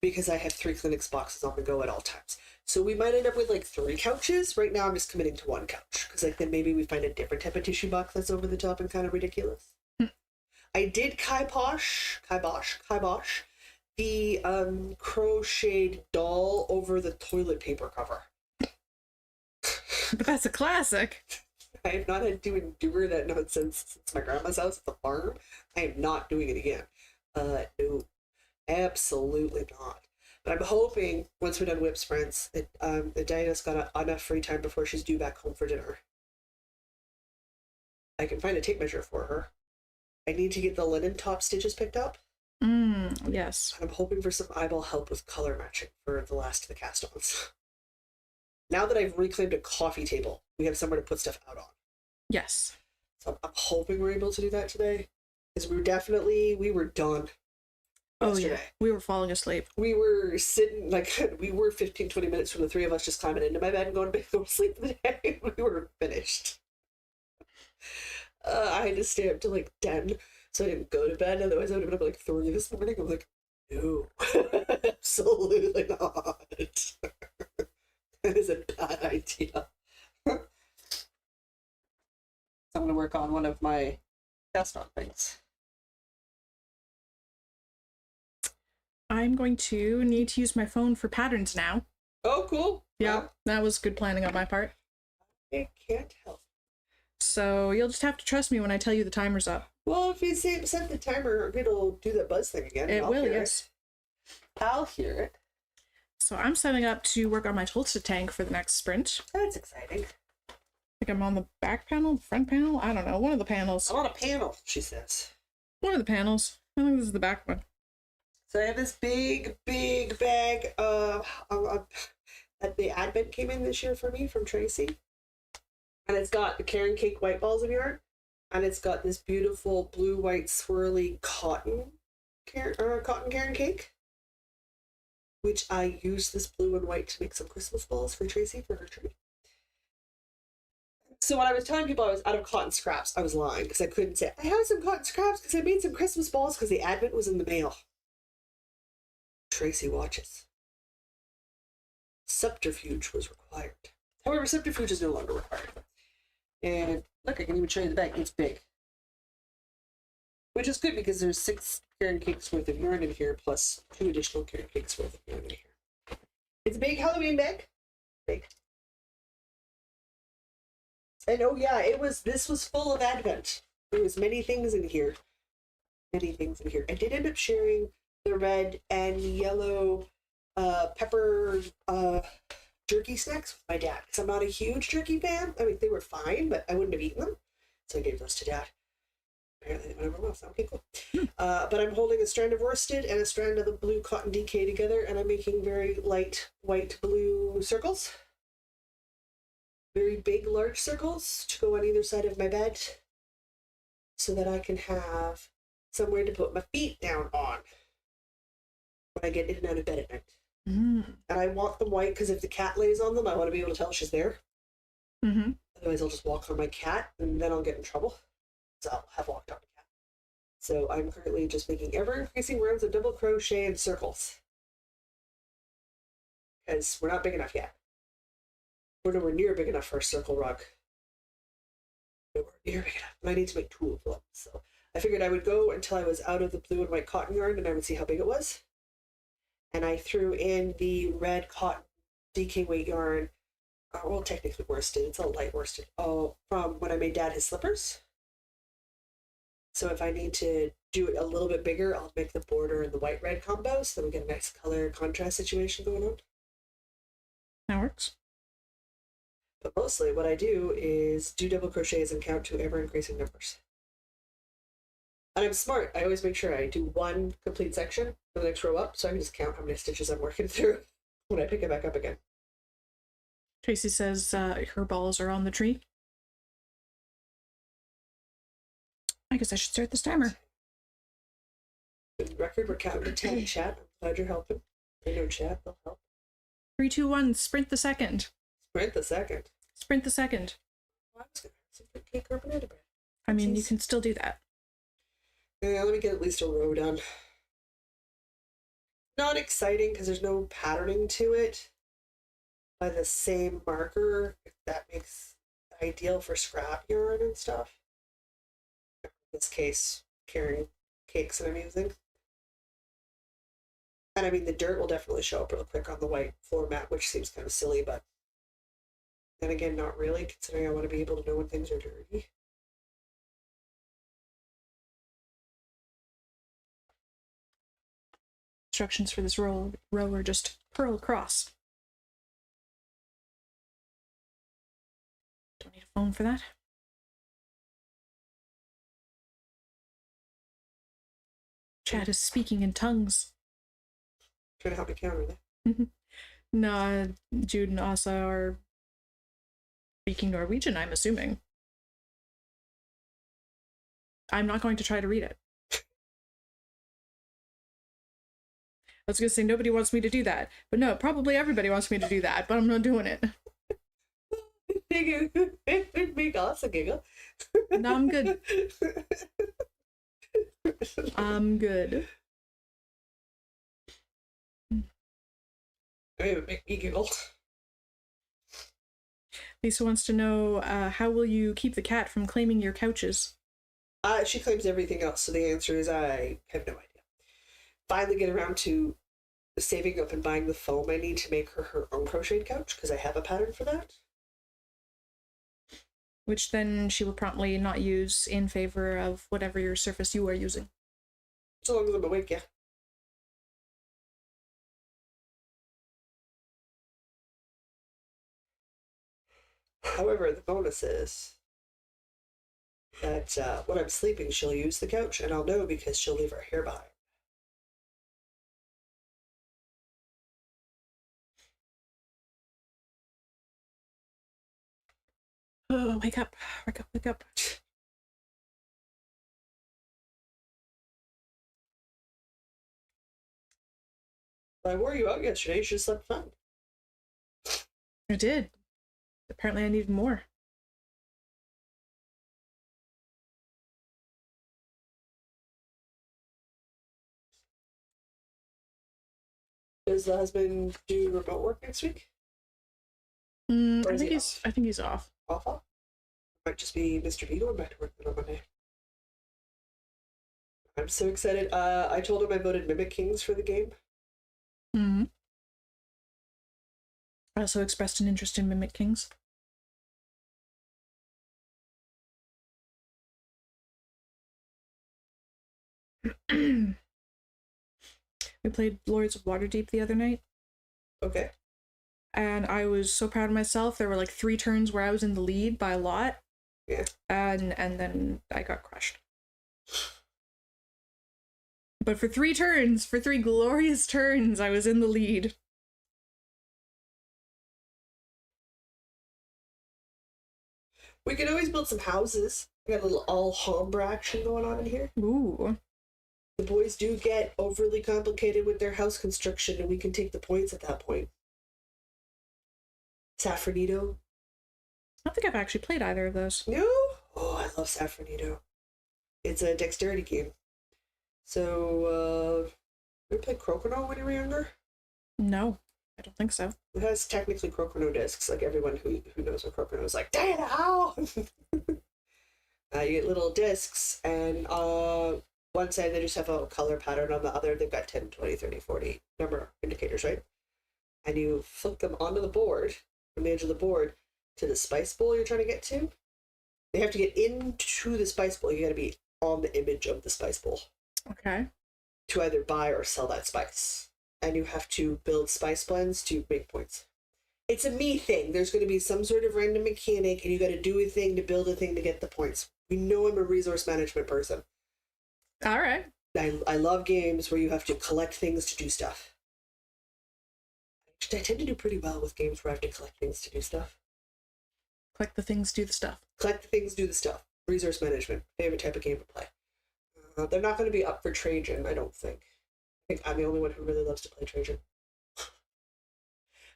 B: because I have 3 clinics boxes on the go at all times. So we might end up with like 3 couches. Right now I'm just committing to 1 couch, because like then maybe we find a different type of tissue box that's over the top and kind of ridiculous. I did kibosh the crocheted doll over the toilet paper cover.
A: But that's a classic.
B: I have not had to endure that nonsense since my grandma's house at the farm. I am not doing it again. No, absolutely not. But I'm hoping once we're done WIP Sprints, that Diana's got enough free time before she's due back home for dinner. I can find a tape measure for her. I need to get the linen top stitches picked up.
A: Yes.
B: I'm hoping for some eyeball help with color matching for the last of the cast-ons. Now that I've reclaimed a coffee table, we have somewhere to put stuff out on.
A: Yes.
B: So I'm hoping we're able to do that today. Because we were done.
A: Oh yeah, we were falling asleep.
B: We were sitting, we were 15-20 minutes from the 3 of us just climbing into my bed and going to sleep for the day. We were finished. I had to stay up till 10, so I didn't go to bed. Otherwise, I would have been up 3 this morning. I'm like, no, absolutely not. That is a bad idea. So I'm going to work on one of my cast-on things.
A: I'm going to need to use my phone for patterns now.
B: Oh, cool.
A: Yeah, that was good planning on my part.
B: I can't help.
A: So you'll just have to trust me when I tell you the timer's up.
B: Well, if you set the timer, it'll do that buzz thing again.
A: It will, yes.
B: I'll hear it.
A: So I'm setting up to work on my Tulsa tank for the next sprint.
B: That's exciting.
A: I think I'm on the back panel, the front panel. I don't know. One of the panels.
B: I'm on a panel, she says.
A: One of the panels. I think this is the back one.
B: So I have this big bag of that the Advent came in this year for me from Tracy. And it's got the Caron Cake white balls of yarn. And it's got this beautiful blue, white, swirly cotton Caron Cake. Which I used this blue and white to make some Christmas balls for Tracy for her tree. So when I was telling people I was out of cotton scraps, I was lying because I couldn't say, I have some cotton scraps because I made some Christmas balls because the Advent was in the mail. Tracy watches. Subterfuge was required. However, subterfuge is no longer required. And look, I can even show you the bag. It's big. Which is good because there's 6 Caron Cakes worth of yarn in here plus 2 additional Caron Cakes worth of yarn in here. It's a big Halloween bag. Big. And oh yeah, this was full of Advent. There was many things in here. Many things in here. I did end up sharing the red and yellow pepper jerky snacks with my dad because I'm not a huge jerky fan. I mean, they were fine, but I wouldn't have eaten them. So I gave those to Dad. Apparently, whatever else. Okay, cool. But I'm holding a strand of worsted and a strand of the blue cotton DK together, and I'm making very light white blue circles. Very big, large circles to go on either side of my bed so that I can have somewhere to put my feet down on when I get in and out of bed at night. And I want them white because if the cat lays on them, I want to be able to tell she's there. Otherwise, I'll just walk on my cat and then I'll get in trouble. So I'll have walked on the cat. So I'm currently just making ever-increasing rounds of double crochet and circles. Because we're not big enough yet. We're nowhere near big enough for a circle rug. Nowhere near big enough. And I need to make 2 of them. So I figured I would go until I was out of the blue and white cotton yarn and I would see how big it was. And I threw in the red cotton DK weight yarn. Well, technically worsted. It's all light worsted. Oh, from when I made Dad his slippers. So if I need to do it a little bit bigger, I'll make the border and the white-red combo so that we get a nice color contrast situation going on.
A: That works.
B: But mostly what I do is do double crochets and count to ever-increasing numbers. And I'm smart. I always make sure I do 1 complete section for the next row up so I can just count how many stitches I'm working through when I pick it back up again.
A: Tracy says her balls are on the tree. I guess I should start this timer.
B: Good record, we're counting to 10, chat. I'm glad you're helping. I know chat, they'll help.
A: 3, 2, 1, sprint the second.
B: Sprint the second.
A: Sprint the second.
B: Well, I was going to have some fruit cake or banana bread.
A: I mean, you can still do that.
B: Yeah, let me get at least a row done. Not exciting because there's no patterning to it by the same marker, if that makes it ideal for scrap yarn and stuff. In this case, Caron Cakes that I'm using. And I mean, the dirt will definitely show up real quick on the white floor mat, which seems kind of silly, but then again, not really, considering I want to be able to know when things are dirty.
A: Instructions for this row are just purl across. Don't need a phone for that. Chat is speaking in tongues.
B: Trying to help me counter that.
A: No, Jude and Asa are speaking Norwegian, I'm assuming. I'm not going to try to read it. I was going to say nobody wants me to do that. But no, probably everybody wants me to do that, but I'm not doing it.
B: Make Asa giggle.
A: No, I'm good. I'm good.
B: It would make me giggle.
A: Lisa wants to know, how will you keep the cat from claiming your couches?
B: She claims everything else, so the answer is I have no idea. Finally get around to saving up and buying the foam I need to make her own crocheted couch, because I have a pattern for that.
A: Which then she will promptly not use in favor of whatever your surface you are using.
B: So long as I'm awake, yeah. However, the bonus is that when I'm sleeping, she'll use the couch, and I'll know because she'll leave her hair behind.
A: Oh, wake up, wake up, wake up.
B: I wore you out yesterday. You should have slept fine.
A: I did. Apparently I needed more.
B: Does the husband do remote work next week?
A: I think he's off.
B: Off? Might just be Mr. B going back to work on Monday. I'm so excited. I told him I voted Mimic Kings for the game.
A: Mm-hmm. I also expressed an interest in Mimic Kings. We played Lords of Waterdeep the other night.
B: Okay.
A: And I was so proud of myself. There were like 3 turns where I was in the lead by a lot.
B: Yeah.
A: And then I got crushed. But for 3 turns, for 3 glorious turns, I was in the lead.
B: We could always build some houses. We got a little all-hombre action going on in here.
A: Ooh.
B: The boys do get overly complicated with their house construction, and we can take the points at that point. Saffronito.
A: I don't think I've actually played either of those.
B: No? Oh, I love Saffronito. It's a dexterity game. So, you ever played Crocono when you were younger?
A: No, I don't think so.
B: It has technically Crocono discs, like everyone who knows what Crocono is like, Dana, how? You get little discs, and one side they just have a color pattern, on the other they've got 10, 20, 30, 40 number indicators, right? And you flip them onto the board, from the edge of the board, to the spice bowl you're trying to get to. They have to get into the spice bowl. You gotta be on the image of the spice bowl.
A: Okay.
B: To either buy or sell that spice. And you have to build spice blends to make points. It's a me thing. There's going to be some sort of random mechanic, and you got to do a thing to build a thing to get the points. We know I'm a resource management person.
A: All right.
B: I love games where you have to collect things to do stuff. I tend to do pretty well with games where I have to collect things to do stuff.
A: Collect the things, do the stuff.
B: Collect the things, do the stuff. Resource management. Favorite type of game to play. They're not going to be up for Trajan, I don't think. I think I'm the only one who really loves to play Trajan.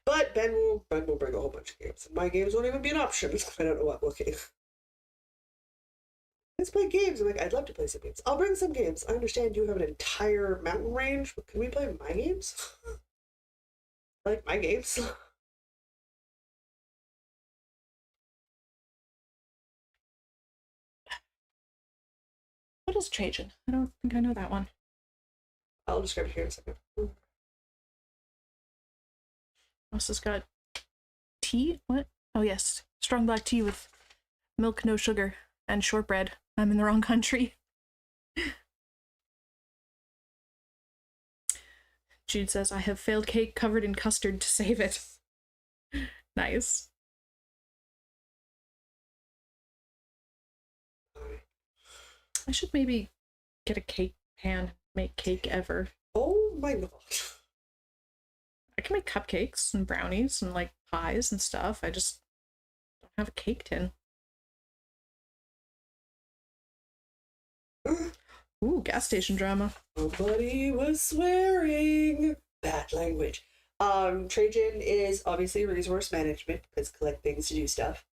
B: But Ben will bring a whole bunch of games. And my games won't even be an option. I don't know what looking. Let's play games. I'm like, I'd love to play some games. I'll bring some games. I understand you have an entire mountain range, but can we play my games? I like my games.
A: What is Trajan? I don't think I know that one.
B: I'll describe it here in a second.
A: Also, it's got tea? What? Oh, yes. Strong black tea with milk, no sugar, and shortbread. I'm in the wrong country. Jude says, I have failed cake covered in custard to save it. Nice. I should maybe get a cake pan, make cake ever.
B: Oh my god.
A: I can make cupcakes and brownies and like pies and stuff. I just don't have a cake tin. Ooh, gas station drama.
B: Somebody was swearing. Bad language. Trajan is obviously resource management because collect things to do stuff.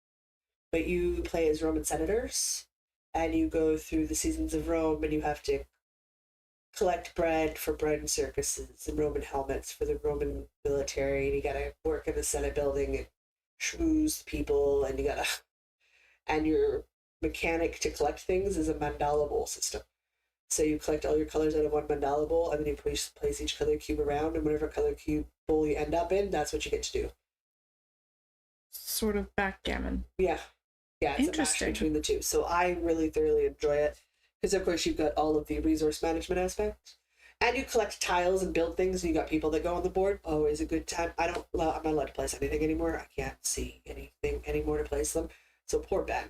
B: But you play as Roman senators, and you go through the seasons of Rome, and you have to collect bread for bread and circuses and Roman helmets for the Roman military, and you gotta work in the Senate building and schmooze people, and and your mechanic to collect things is a mandala bowl system. So you collect all your colors out of one mandala bowl, and then you place each color cube around, and whatever color cube bowl you end up in, that's what you get to do.
A: Sort of backgammon.
B: Yeah. Yeah, it's a match
A: Interesting.
B: between the two. So I really thoroughly enjoy it. Because, of course, you've got all of the resource management aspect. And you collect tiles and build things, and you got people that go on the board. Always a good time. I'm not allowed to place anything anymore. I can't see anything anymore to place them. So poor Ben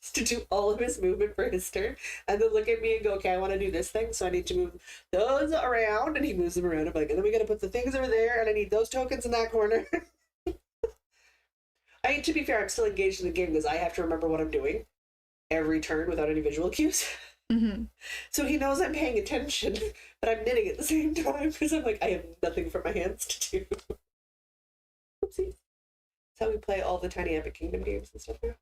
B: has to do all of his movement for his turn, and then look at me and go, okay, I want to do this thing, so I need to move those around, and he moves them around. I'm like, and then we got to put the things over there, and I need those tokens in that corner. I mean, to be fair, I'm still engaged in the game because I have to remember what I'm doing every turn without any visual cues.
A: Mm-hmm.
B: So he knows I'm paying attention, but I'm knitting at the same time because I'm like, I have nothing for my hands to do. Oopsies. That's how we play all the Tiny Epic Kingdom games and stuff now.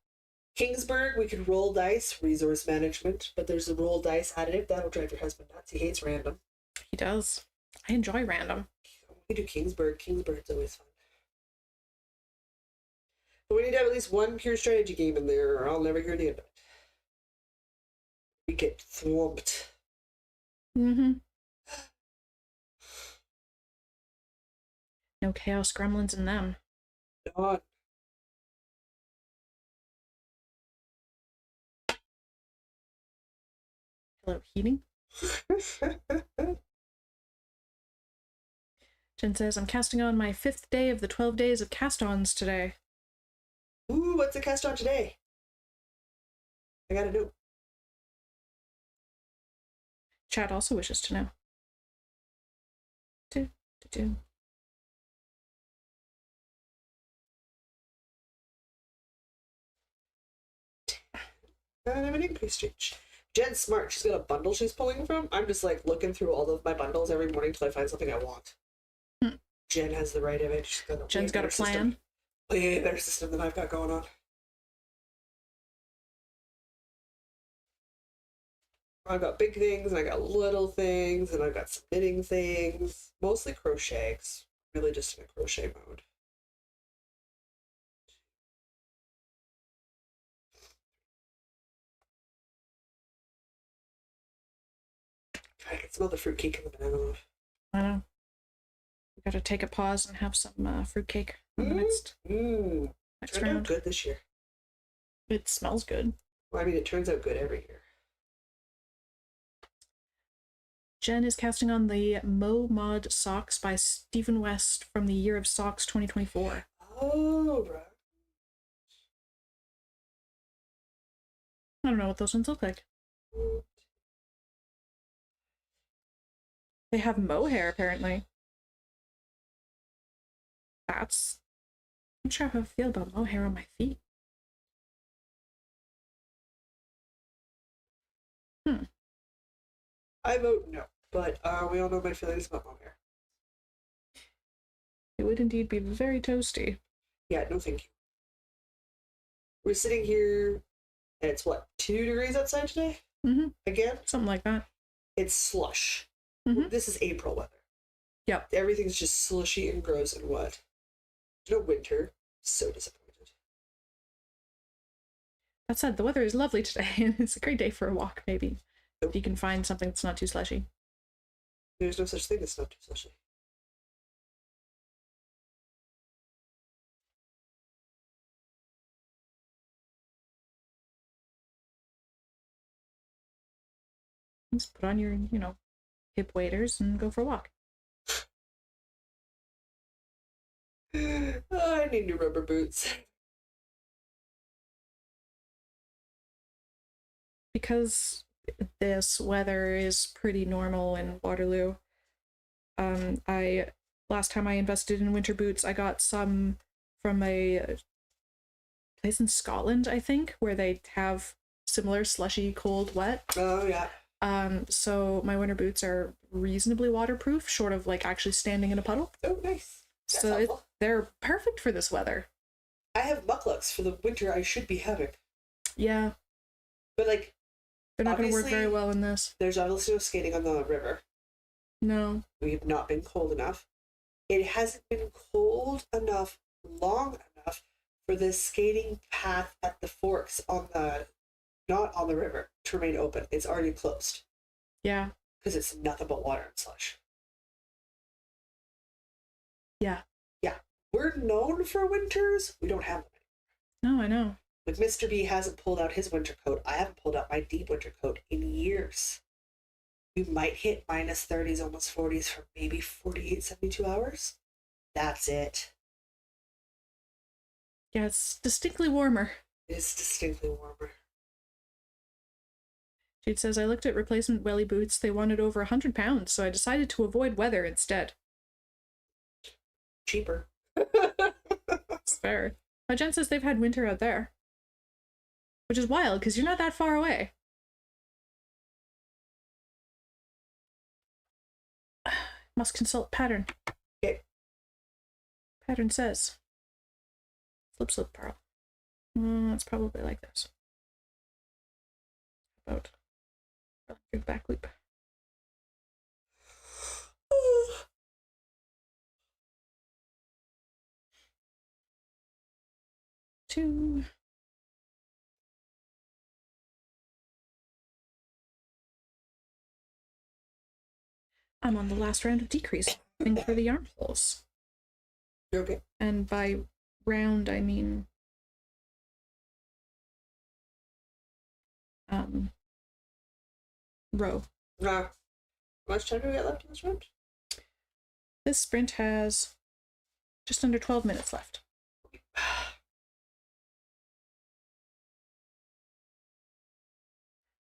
B: Kingsburg, we could roll dice, resource management, but there's a roll dice additive. That'll drive your husband nuts. He hates random.
A: He does. I enjoy random.
B: We do Kingsburg. Kingsburg's always fun. But we need to have at least one pure strategy game in there, or I'll never hear the end of it. We get thwomped.
A: Mm-hmm. No chaos gremlins in them.
B: God.
A: Hello, heating. Jen says, I'm casting on my 5th day of the 12 days of cast-ons today.
B: Ooh, what's the cast on today? I gotta know.
A: Chat also wishes to know.
B: I have an increased reach. Jen's smart. She's got a bundle she's pulling from. I'm just like looking through all of my bundles every morning till I find something I want. Jen has the right image.
A: Jen's got a plan.
B: Way better system than I've got going on. I've got big things, and I got little things, and I've got some knitting things. Mostly crochet, 'cause I'm really just in a crochet mode. I can smell the fruitcake in the banana leaf.
A: I know. We gotta take a pause and have some fruitcake in the next
B: Turned out
A: round.
B: good this year.
A: It smells good.
B: Well, I mean, it turns out good every year.
A: Jen is casting on the Mo Mod Socks by Stephen West from the Year of Socks 2024.
B: Oh, right.
A: I don't know what those ones look like. They have mohair, apparently. I'm not sure how I feel about mohair on my feet.
B: I vote no, but we all know my feelings about mohair.
A: It would indeed be very toasty.
B: Yeah, no thank you. We're sitting here, and it's what, 2 degrees outside today?
A: Mm-hmm.
B: Again?
A: Something like that.
B: It's slush.
A: Mm-hmm.
B: This is April weather.
A: Yep.
B: Everything's just slushy and gross and wet. No winter. So disappointed.
A: That said, the weather is lovely today, and it's a great day for a walk, maybe. If you can find something that's not too slushy.
B: There's no such thing as not too slushy.
A: Just put on your, hip waders and go for a walk.
B: Oh, I need new rubber boots.
A: Because this weather is pretty normal in Waterloo. Last time I invested in winter boots, I got some from a place in Scotland, I think, where they have similar slushy, cold, wet.
B: Oh, yeah.
A: So my winter boots are reasonably waterproof, short of like actually standing in a puddle.
B: Oh, nice. That's
A: So
B: helpful.
A: they're perfect for this weather.
B: I have mucklucks for the winter I should be having.
A: Yeah,
B: But, like,
A: they're not going to work
B: obviously,
A: very well in this.
B: there's obviously no skating on the river.
A: No.
B: We have not been cold enough. It hasn't been cold enough, long enough, for the skating path at the forks on the, not on the river, to remain open. It's already closed.
A: Yeah.
B: Because it's nothing but water and slush.
A: Yeah.
B: Yeah. We're known for winters. We don't have them.
A: No, I know.
B: Like Mr. B hasn't pulled out his winter coat. I haven't pulled out my deep winter coat in years. We might hit minus 30s, almost 40s for maybe 48, 72 hours. That's it.
A: Yeah, it's distinctly warmer.
B: It is distinctly warmer.
A: Jude says, I looked at replacement welly boots. They wanted over 100 pounds, so I decided to avoid weather instead.
B: Cheaper.
A: It's fair. My Jen says they've had winter out there. Which is wild, because you're not that far away. Must consult pattern.
B: Okay.
A: Pattern says. Slip pearl. It's probably like this. About electric back loop. Two. I'm on the last round of decreasing for the armholes.
B: Okay.
A: And by round, I mean row.
B: How much time do we got left in this round?
A: This sprint has just under 12 minutes left.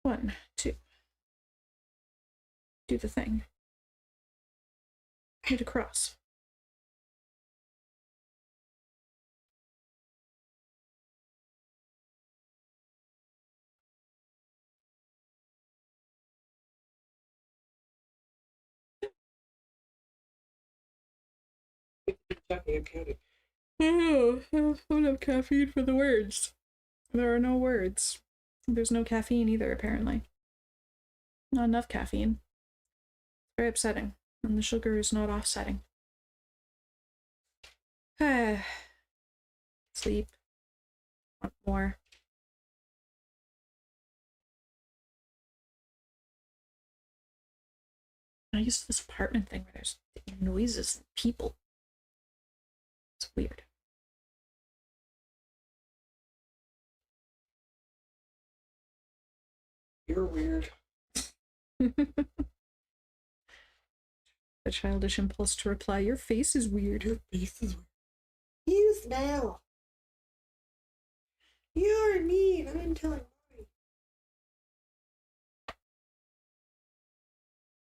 A: One, two. Do the thing. Hit across.
B: I'm counting.
A: Oh, I don't have caffeine for the words. There are no words. There's no caffeine either, apparently. Not enough caffeine. Very upsetting. And the sugar is not offsetting. Sleep. Want more. I'm used to this apartment thing where there's noises and people. It's weird.
B: You're weird.
A: The childish impulse to reply, your face is weird.
B: Your face is weird. You smell. You're mean. I'm telling you.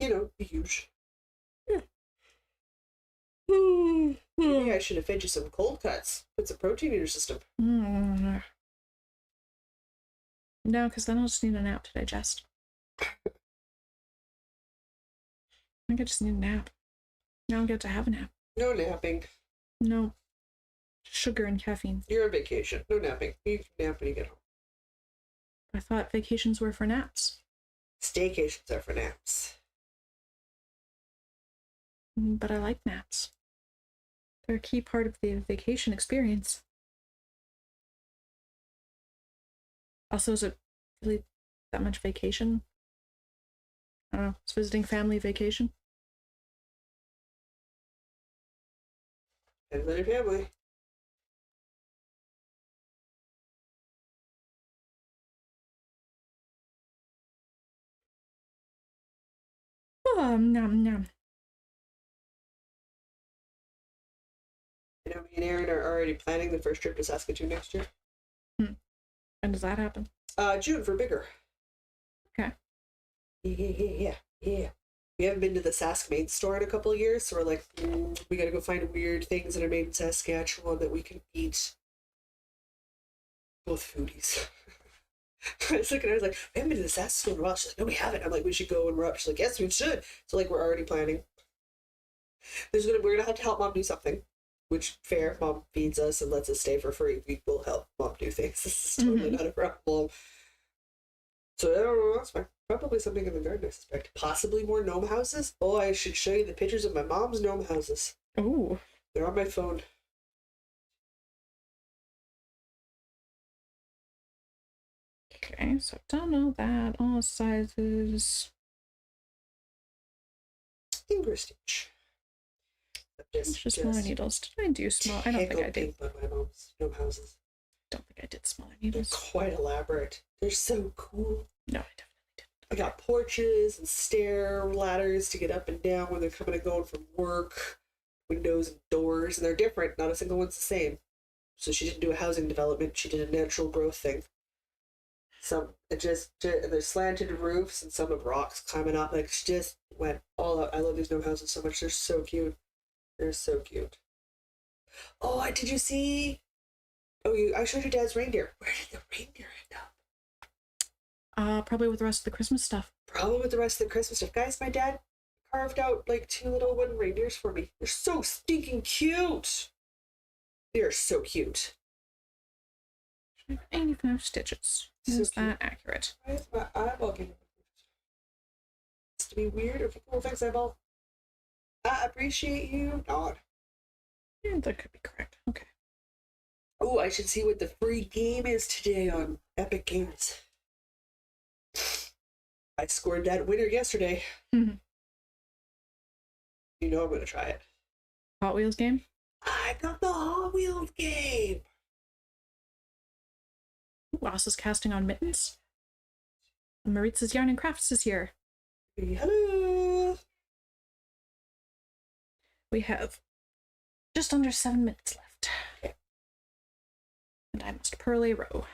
B: You know, huge. Yeah. Maybe I should have fed you some cold cuts. Put some protein in your system.
A: No, because then I'll just need a nap to digest. I think I just need a nap. I don't get to have a nap.
B: No napping.
A: No. Sugar and caffeine.
B: You're on vacation. No napping. You can nap when you get home.
A: I thought vacations were for naps.
B: Staycations are for naps.
A: But I like naps. They're a key part of the vacation experience. Also, is it really that much vacation? I don't know. It's visiting family vacation.
B: Depends on your family.
A: Oh, nom nom.
B: I know me and Aaron are already planning the first trip to Saskatoon next year.
A: When does that happen?
B: June for bigger.
A: Okay.
B: Yeah. We haven't been to the Sask main store in a couple of years, so we're like, we gotta go find weird things that are made in Saskatchewan that we can eat. Both foodies. I was looking at her, I was like, we haven't been to the Sask store in a while. She's like, no, we haven't. I'm like, we should go and we're up. She's like, yes, we should. So like, we're already planning. We're gonna have to help Mom do something. Which, fair, Mom feeds us and lets us stay for free. We will help Mom do things. This is totally not a problem. So, I don't know, that's fine. Probably something in the garden, I suspect. Possibly more gnome houses. Oh, I should show you the pictures of my mom's gnome houses.
A: Oh.
B: They're on my phone.
A: Okay, so I've done all that. All sizes.
B: finger stitch.
A: Just smaller needles. Did I do small? I don't think I did.
B: By my mom's gnome houses.
A: Don't think I did smaller
B: They're
A: needles.
B: quite elaborate. They're so cool.
A: No, I definitely didn't.
B: I got porches and stair ladders to get up and down when they're coming and going from work, windows and doors, and they're different. Not a single one's the same. So she didn't do a housing development. She did a natural growth thing. Some and there's slanted roofs and some of rocks climbing up. Like she just went all out. I love these gnome houses so much. They're so cute. They're so cute. Oh, did you see? Oh, I showed your dad's reindeer. Where did the reindeer end up?
A: Probably with the rest of the Christmas stuff.
B: Probably with the rest of the Christmas stuff. Guys, my dad carved out like 2 little wooden reindeers for me. They're so stinking cute. They are so cute.
A: 85 stitches. Is that accurate?
B: Why is my eyeball getting it's to be weird or people will fix eyeball? I appreciate you. Not.
A: Yeah, that could be correct. Okay.
B: Oh, I should see what the free game is today on Epic Games. I scored that winner yesterday.
A: Mm-hmm.
B: You know I'm going to try it.
A: Hot Wheels game?
B: I got the Hot Wheels game.
A: Ross is casting on mittens. And Maritza's Yarn and Crafts is here.
B: Hello.
A: We have just under 7 minutes left.
B: Okay.
A: And I must purl a row.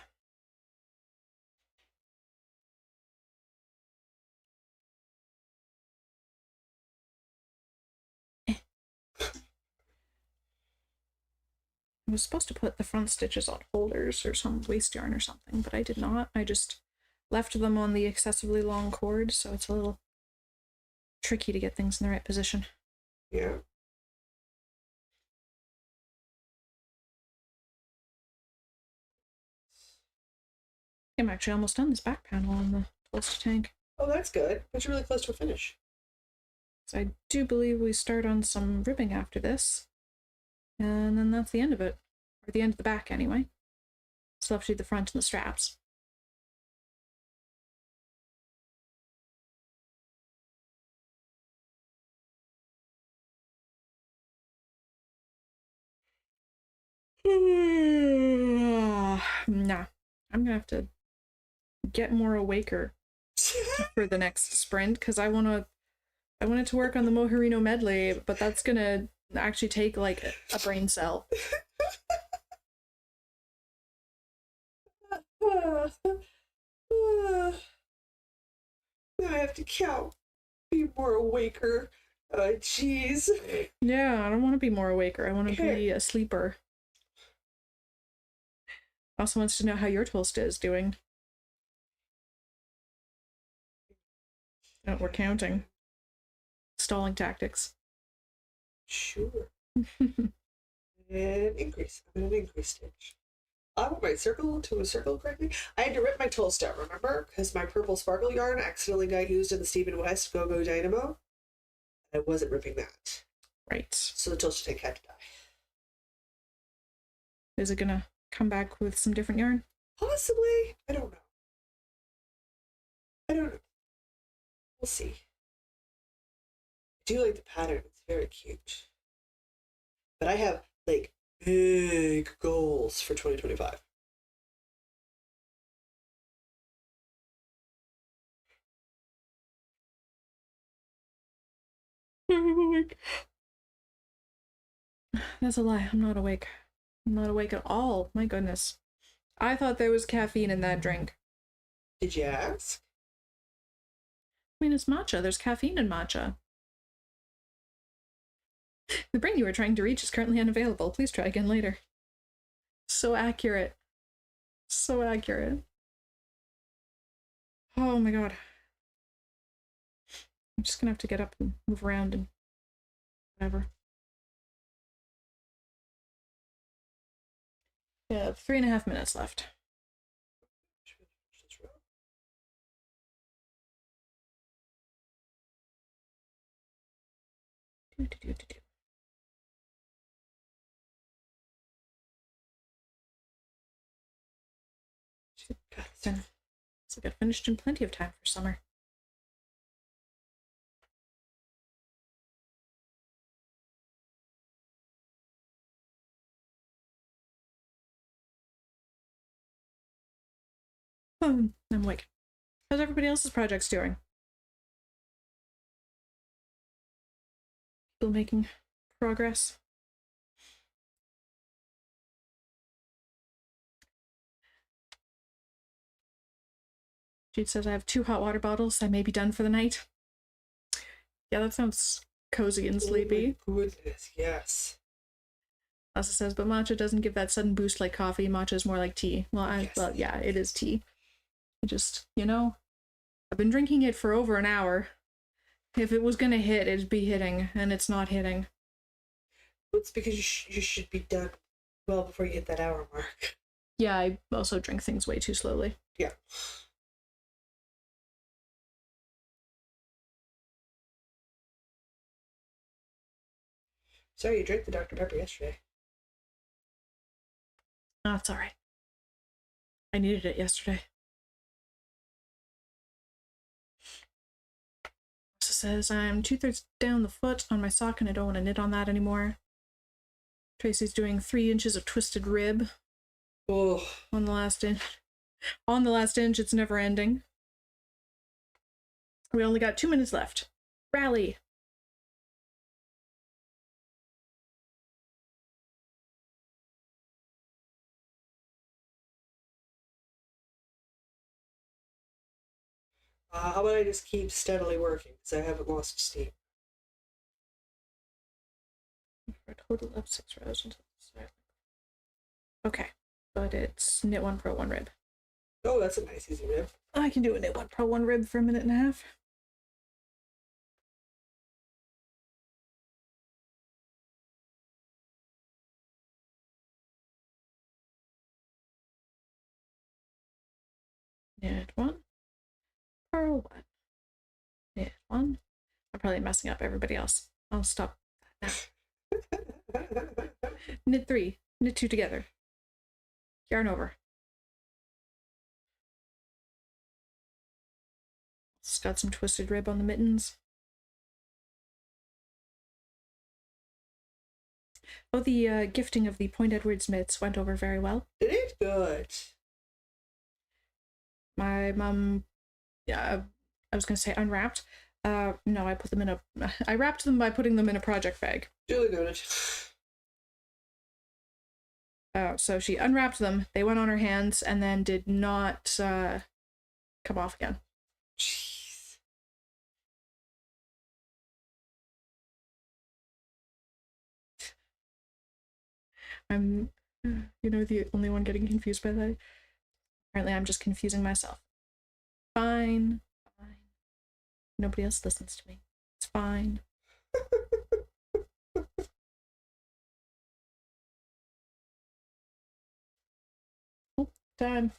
A: I was supposed to put the front stitches on holders or some waste yarn or something, but I did not. I just left them on the excessively long cord, so it's a little tricky to get things in the right position.
B: Yeah.
A: I'm actually almost done this back panel on the Tolsta tank.
B: Oh, that's good. But you're really close to a finish.
A: So I do believe we start on some ribbing after this. And then that's the end of it. Or the end of the back, anyway. Still have to do the front and the straps. Nah. I'm gonna have to get more awaker for the next sprint, because I wanted to work on the Mojarino medley, but that's gonna actually take like a brain cell.
B: I have to count. Be more awaker. Jeez.
A: Yeah, I don't want to be more awaker. I want to be a sleeper. Also wants to know how your Tolsta is doing. Oh, we're counting. Stalling tactics.
B: Sure. And increase. I'm in an increase stitch. I want my circle to a circle correctly. I had to rip my Tolsta, remember? Because my purple sparkle yarn accidentally got used in the Stephen West Go Go Dynamo. I wasn't ripping that.
A: Right.
B: So the Tolsta tank had to die.
A: Is it gonna come back with some different yarn?
B: Possibly. I don't know. We'll see. I do like the pattern. It's very cute. But I have, like, big goals for 2025.
A: I'm awake. That's a lie. I'm not awake. I'm not awake at all. My goodness. I thought there was caffeine in that drink.
B: Did you ask?
A: I mean, it's matcha. There's caffeine in matcha. The brain you were trying to reach is currently unavailable. Please try again later. So accurate. So accurate. Oh my god. I'm just gonna have to get up and move around and whatever. Yeah, 3.5 minutes left. So I got finished in plenty of time for summer. I'm like, how's everybody else's projects doing? Still making progress? Jude says I have 2 hot water bottles. I may be done for the night. Yeah, that sounds cozy and sleepy.
B: Oh my goodness, yes.
A: Also says, but matcha doesn't give that sudden boost like coffee. Matcha is more like tea. Well,
B: Yes.
A: well, yeah, it is tea. Just, you know, I've been drinking it for over an hour. If it was gonna hit, it'd be hitting, and it's not hitting.
B: It's because you should be done well before you hit that hour mark.
A: Yeah, I also drink things way too slowly.
B: Yeah. Sorry, you drank the Dr. Pepper yesterday.
A: Oh, it's alright. I needed it yesterday. So says I'm 2/3 down the foot on my sock and I don't want to knit on that anymore. Tracy's doing 3 inches of twisted rib.
B: Oh.
A: On the last inch. On the last inch, it's never ending. We only got 2 minutes left. Rally.
B: How about I just keep steadily working because I haven't lost steam.
A: For a total of 6 rows until the start. Okay, but it's knit 1 purl 1 rib.
B: Oh, that's a nice easy rib.
A: I can do a knit 1 purl 1 rib for a minute and a half. Knit 1, purl 1, knit 1. I'm probably messing up everybody else. I'll stop that now. Knit 3, knit 2 together. Yarn over. It's got some twisted rib on the mittens. Oh, the gifting of the Point Edwards mitts went over very well.
B: It is good.
A: My mom, yeah, I was gonna say unwrapped. No, I put them in a. I wrapped them by putting them in a project bag.
B: Duly noted.
A: So she unwrapped them. They went on her hands and then did not come off again.
B: Jeez.
A: I'm, the only one getting confused by that. Apparently, I'm just confusing myself. Fine. Nobody else listens to me. It's fine. Oh, time.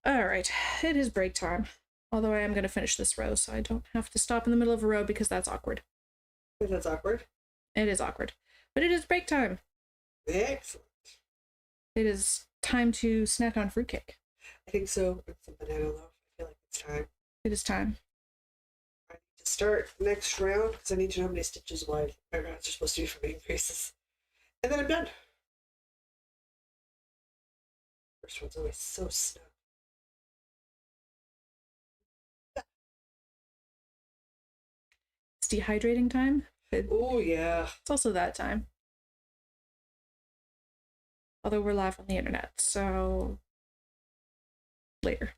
A: All right, it is break time. Although I am going to finish this row, so I don't have to stop in the middle of a row because that's awkward.
B: That's awkward.
A: It is awkward. But it is break time.
B: Excellent.
A: It is time to snack on fruitcake.
B: I think so. It's a banana loaf. I feel like it's time.
A: It is time.
B: I need to start next round because I need to know how many stitches wide my rounds are supposed to be for my increases. And then I'm done. First one's always so snug.
A: It's dehydrating time.
B: Oh, yeah.
A: It's also that time. Although we're live on the internet, so later.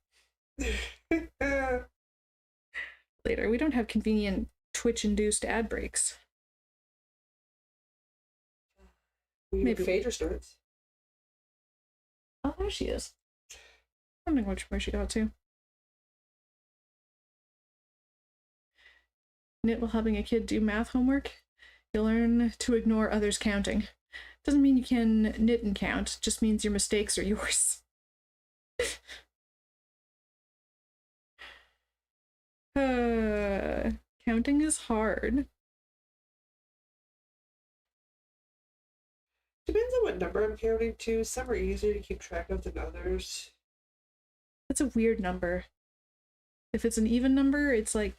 A: Later. We don't have convenient Twitch-induced ad breaks.
B: Maybe Phaedra starts.
A: Oh, there she is. I'm wondering where she got to. Knit while helping a kid do math homework. You'll learn to ignore others counting. Doesn't mean you can knit and count, just means your mistakes are yours. Counting is hard.
B: Depends on what number I'm counting to. Some are easier to keep track of than others.
A: It's a weird number. If it's an even number, it's like,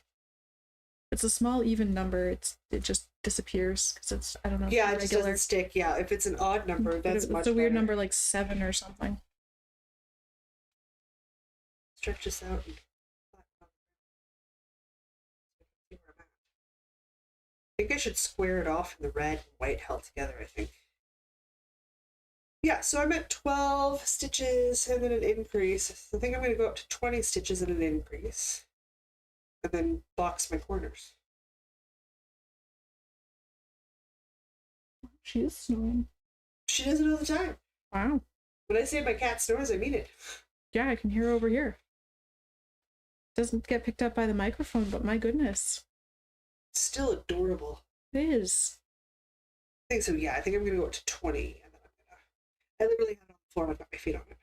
A: it's a small even number. It just disappears because it's, I don't know,
B: Yeah, it just
A: regular.
B: doesn't stick. Yeah, if it's an odd number, that's
A: It's
B: much
A: a weird
B: better.
A: number, like 7 or something.
B: Stretch this out. I think I should square it off in the red and white held together, I think. Yeah, so I'm at 12 stitches and then an increase. I think I'm going to go up to 20 stitches and an increase. And then box my corners.
A: She is snoring.
B: She does it all the time.
A: Wow.
B: When I say my cat snores, I mean it.
A: Yeah, I can hear her over here. Doesn't get picked up by the microphone, but my goodness.
B: It's still adorable.
A: It is.
B: I think so, yeah. I think I'm going to go up to 20. And then I'm going to... I literally have it on the floor and I've got my feet on it.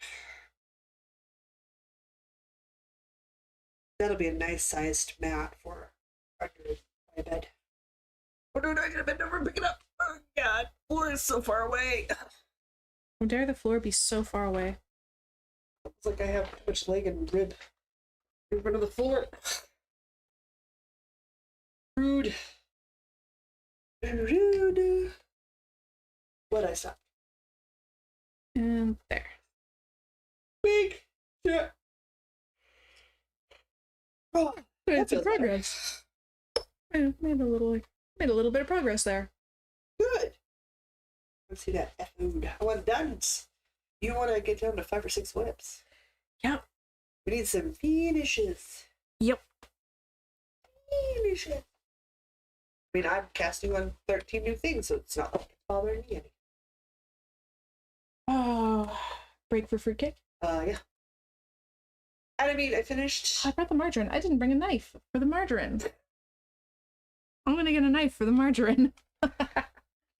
B: That'll be a nice sized mat for under my bed. Oh no, I gotta bend over and pick it up. Oh god, floor is so far away.
A: How dare the floor be so far away?
B: It's like I have too much leg and rib in front of the floor. Rude. Rude. What I stop?
A: And there.
B: Big. Yeah. Oh,
A: It's in
B: feels better.
A: progress. Yeah, made a little bit of progress there.
B: Good. Let's see that food. I want duns. You want to get down to 5 or 6 whips.
A: Yep.
B: We need some finishes.
A: Yep.
B: Finishes. I mean, I'm casting on 13 new things, so it's not like it's bothering me any.
A: Oh, break for fruitcake.
B: Yeah. And I mean, I finished.
A: I brought the margarine. I didn't bring a knife for the margarine. I'm gonna get a knife for the margarine.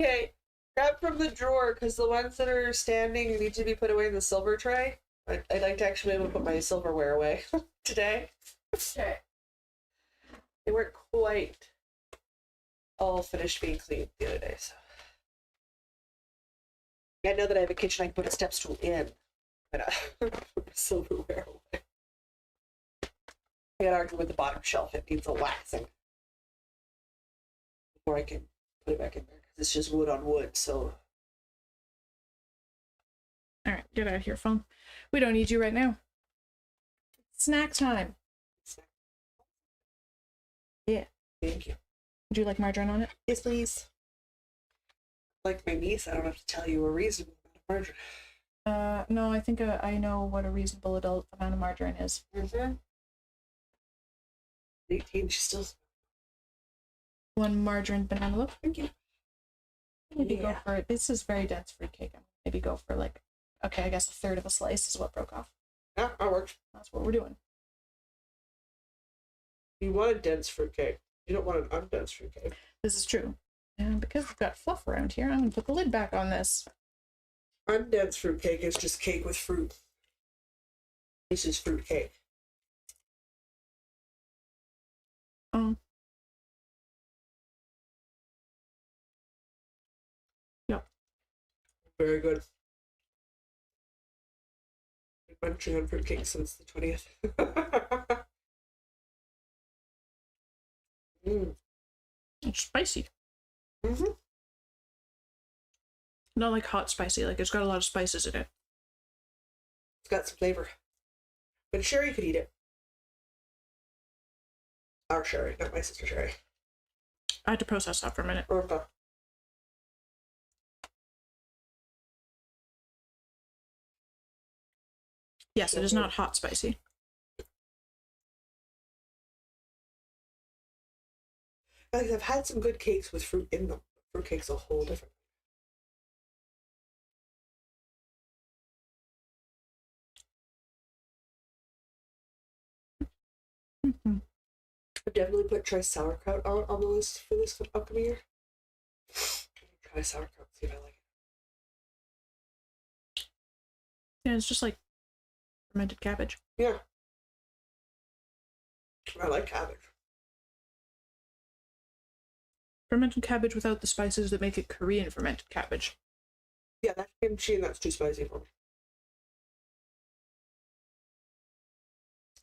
B: Okay, grab from the drawer because the ones that are standing need to be put away in the silver tray. I'd like to actually be able to put my silverware away today. Okay. They weren't quite all finished being cleaned the other day, so. I know that I have a kitchen I can put a step stool in, but put my silverware away. I gotta argue with the bottom shelf. It needs a waxing before I can put it back in there because it's just wood on wood, so.
A: All right, get out of here, phone. We don't need you right now. Snack time. Yeah.
B: Thank you.
A: Would you like margarine on it?
B: Yes, please. Like my niece, I don't have to tell you a reasonable amount of margarine.
A: No, I think I know what a reasonable adult amount of margarine is.
B: Mm-hmm. 18, she's still.
A: One margarine banana loaf.
B: Thank you.
A: Maybe go for it. This is very dense fruitcake. Maybe go for like, okay, I guess a third of a slice is what broke off.
B: Yeah, that works.
A: That's what we're doing.
B: You want a dense fruitcake. You don't want an undense fruitcake.
A: This is true. And because we've got fluff around here, I'm gonna put the lid back on this.
B: Undense fruitcake is just cake with fruit. This is fruitcake.
A: Yep.
B: Very good. Been munching on fruitcake since the 20th.
A: It's spicy.
B: Mm-hmm.
A: Not like hot spicy, like it's got a lot of spices in it.
B: It's got some flavor. But Sherry could eat it. Our Sherry, not my sister Sherry.
A: I had to process that for a minute.
B: Okay.
A: Yes, it is not hot spicy.
B: Like, I've had some good cakes with fruit in them. Fruitcake's a whole different.
A: Mm-hmm.
B: I've definitely put try sauerkraut on the list for this upcoming year. Try sauerkraut, see if I like it.
A: Yeah, it's just like fermented cabbage.
B: Yeah. I like cabbage.
A: Fermented cabbage without the spices that make it Korean fermented cabbage.
B: Yeah, that kimchi and that's too spicy for me.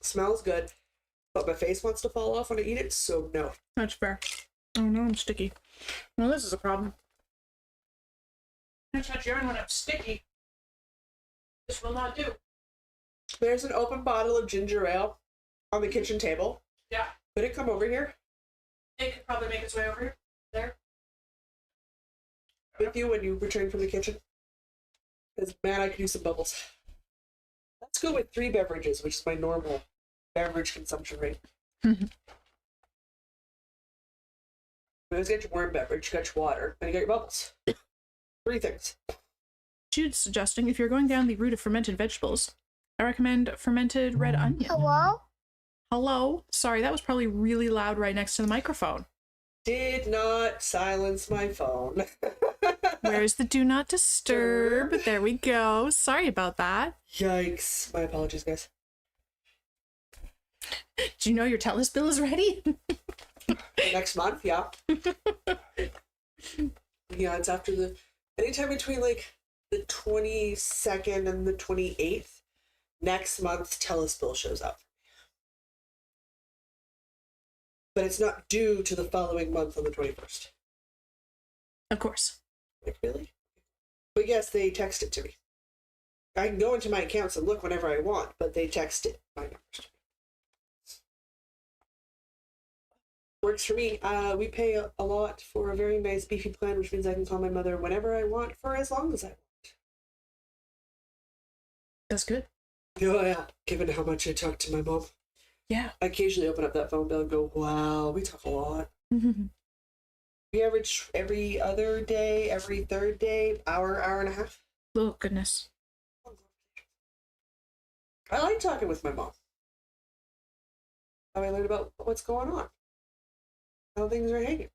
B: Smells good, but my face wants to fall off when I eat it, so no.
A: That's fair. Oh no, I'm sticky. Well, this is a problem. I touch urine when I'm sticky. This will not do.
B: There's an open bottle of ginger ale on the kitchen table.
A: Yeah.
B: Could it come over here?
A: It could probably make its way over here. There.
B: With you when you return from the kitchen? Because, man, I could use some bubbles. Let's go with 3 beverages, which is my normal beverage consumption rate. Let's get your warm beverage, you got your water, and you got your bubbles. 3 things.
A: Jude's suggesting if you're going down the route of fermented vegetables, I recommend fermented red onion.
C: Hello?
A: Hello? Sorry, that was probably really loud right next to the microphone.
B: Did not silence my phone.
A: Where's the do not disturb? There we go. Sorry about that.
B: Yikes. My apologies, guys.
A: Do you know your TELUS bill is ready?
B: Next month, yeah. Yeah, it's after the... Anytime between, like, the 22nd and the 28th, next month's TELUS bill shows up. But it's not due to the following month on the 21st.
A: Of course.
B: Like, really? But yes, they text it to me. I can go into my accounts and look whenever I want, but they text it my numbers to me. Works for me. We pay a lot for a very nice beefy plan, which means I can call my mother whenever I want for as long as I want.
A: That's good.
B: Oh yeah, given how much I talk to my mom.
A: Yeah.
B: I occasionally open up that phone bill and go, wow, we talk a lot. We average every other day, every third day, hour and a half.
A: Oh, goodness.
B: I like talking with my mom. How I learn about what's going on. How things are hanging.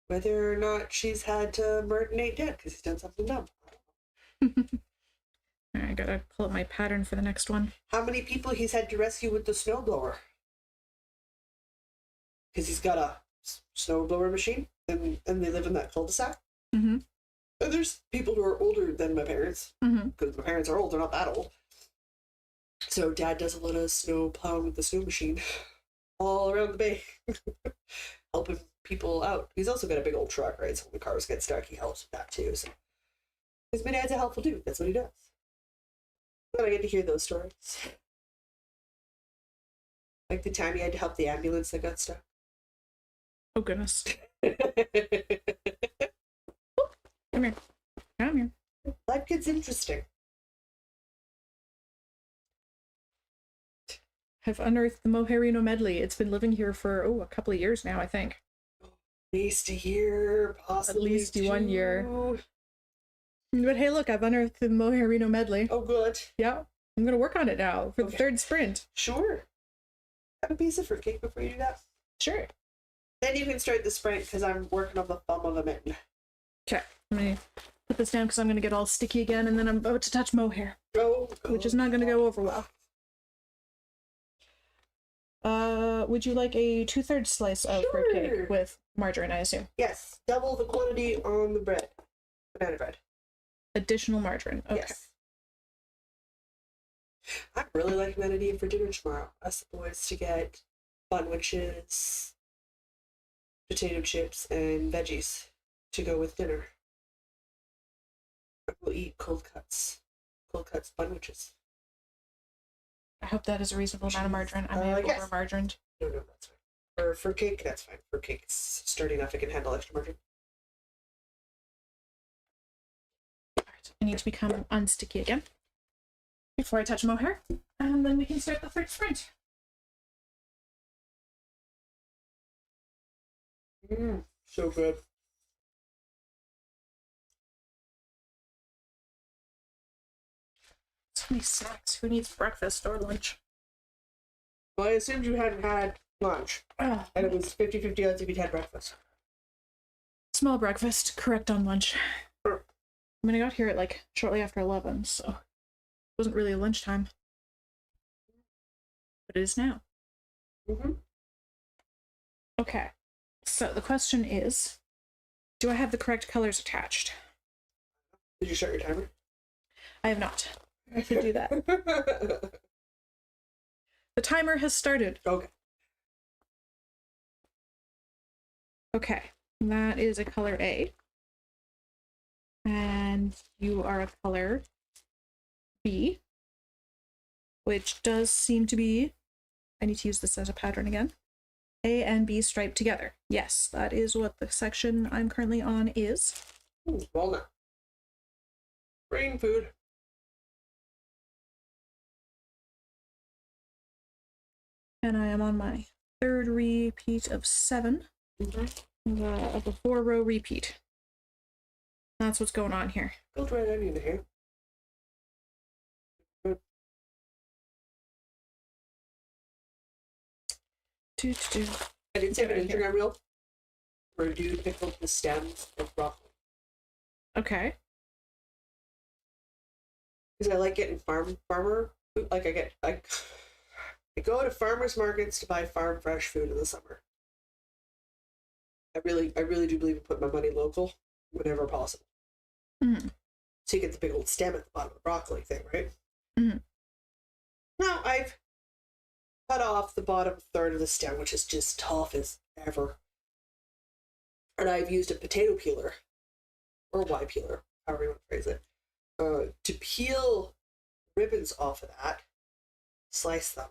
B: Whether or not she's had to murder Nate dead because he's done something dumb.
A: I gotta pull up my pattern for the next one.
B: How many people he's had to rescue with the snowblower? Because he's got a snowblower machine and they live in that cul-de-sac.
A: Mm-hmm.
B: And there's people who are older than my parents. Because my parents are old, they're not that old. So Dad does a lot of snow plowing with the snow machine all around the bay. Helping people out. He's also got a big old truck, right? So when the cars get stuck, he helps with that too. So because my dad's a helpful dude. That's what he does. But I get to hear those stories. Like the time he had to help the ambulance that got stuck.
A: Oh, goodness. Come here. Come here.
B: Life gets interesting.
A: I've unearthed the Moherino medley. It's been living here for, a couple of years now, I think.
B: At least a year, possibly
A: At least
B: 2.
A: 1 year. But hey, look, I've unearthed the Moherino medley.
B: Oh, good.
A: Yeah. I'm going to work on it now for the 3rd sprint.
B: Sure. Have a piece of fruitcake before you do that.
A: Sure.
B: Then you can start the sprint because I'm working on the thumb of a mitten.
A: Okay. I'm going to put this down because I'm going to get all sticky again, and then I'm about to touch mohair,
B: Oh,
A: which is not going to go over well. Would you like a 2/3 slice of
B: Sure.
A: fruitcake with margarine, I assume?
B: Yes, double the quantity on the bread. Banana bread.
A: Additional margarine. Okay.
B: Yes. I'm really liking that idea for dinner tomorrow. Us boys to get bunwitches, potato chips, and veggies to go with dinner. We'll eat cold cuts. Cold cuts, bunwitches.
A: I hope that is a reasonable amount of margarine. I may have
B: Yes.
A: over-margarined.
B: No, that's fine. Or for cake, that's fine. For cake, it's sturdy enough it can handle extra margarine.
A: Alright, I need to become unsticky again before I touch mohair, and then we can start the 3rd sprint.
B: So good.
A: So many snacks. Who needs breakfast or lunch?
B: Well, I assumed you hadn't had lunch,
A: Oh,
B: and it was 50-50 odds if you'd had breakfast.
A: small breakfast, correct on lunch.
B: Sure.
A: I mean, I got here at like shortly after 11, so it wasn't really lunchtime. But it is now. Okay, so the question is, do I have the correct colors attached?
B: Did you start your timer?
A: I have not. I should do that. The timer has started.
B: Okay.
A: Okay, That is a color A. And you are a color B, which does seem to be, I need to use this as a pattern again, A and B striped together. Yes, that is what the section I'm currently on is.
B: Ooh, walnut. Brain food.
A: And I am on my third repeat of 7 of a 4-row repeat. That's what's going on here.
B: Gold red onion here. I did save an Instagram reel where a dude pickled the stems of broccoli.
A: Okay.
B: Because I like getting farmer food. Like I go to farmers markets to buy farm fresh food in the summer. I really do believe in putting my money local whenever possible.
A: Mm-hmm.
B: So you get the big old stem at the bottom of the broccoli thing, right?
A: Mm-hmm.
B: Now I've cut off the bottom third of the stem, which is just tough as ever. And I've used a potato peeler, or Y peeler, however you want to phrase it, to peel ribbons off of that, slice them,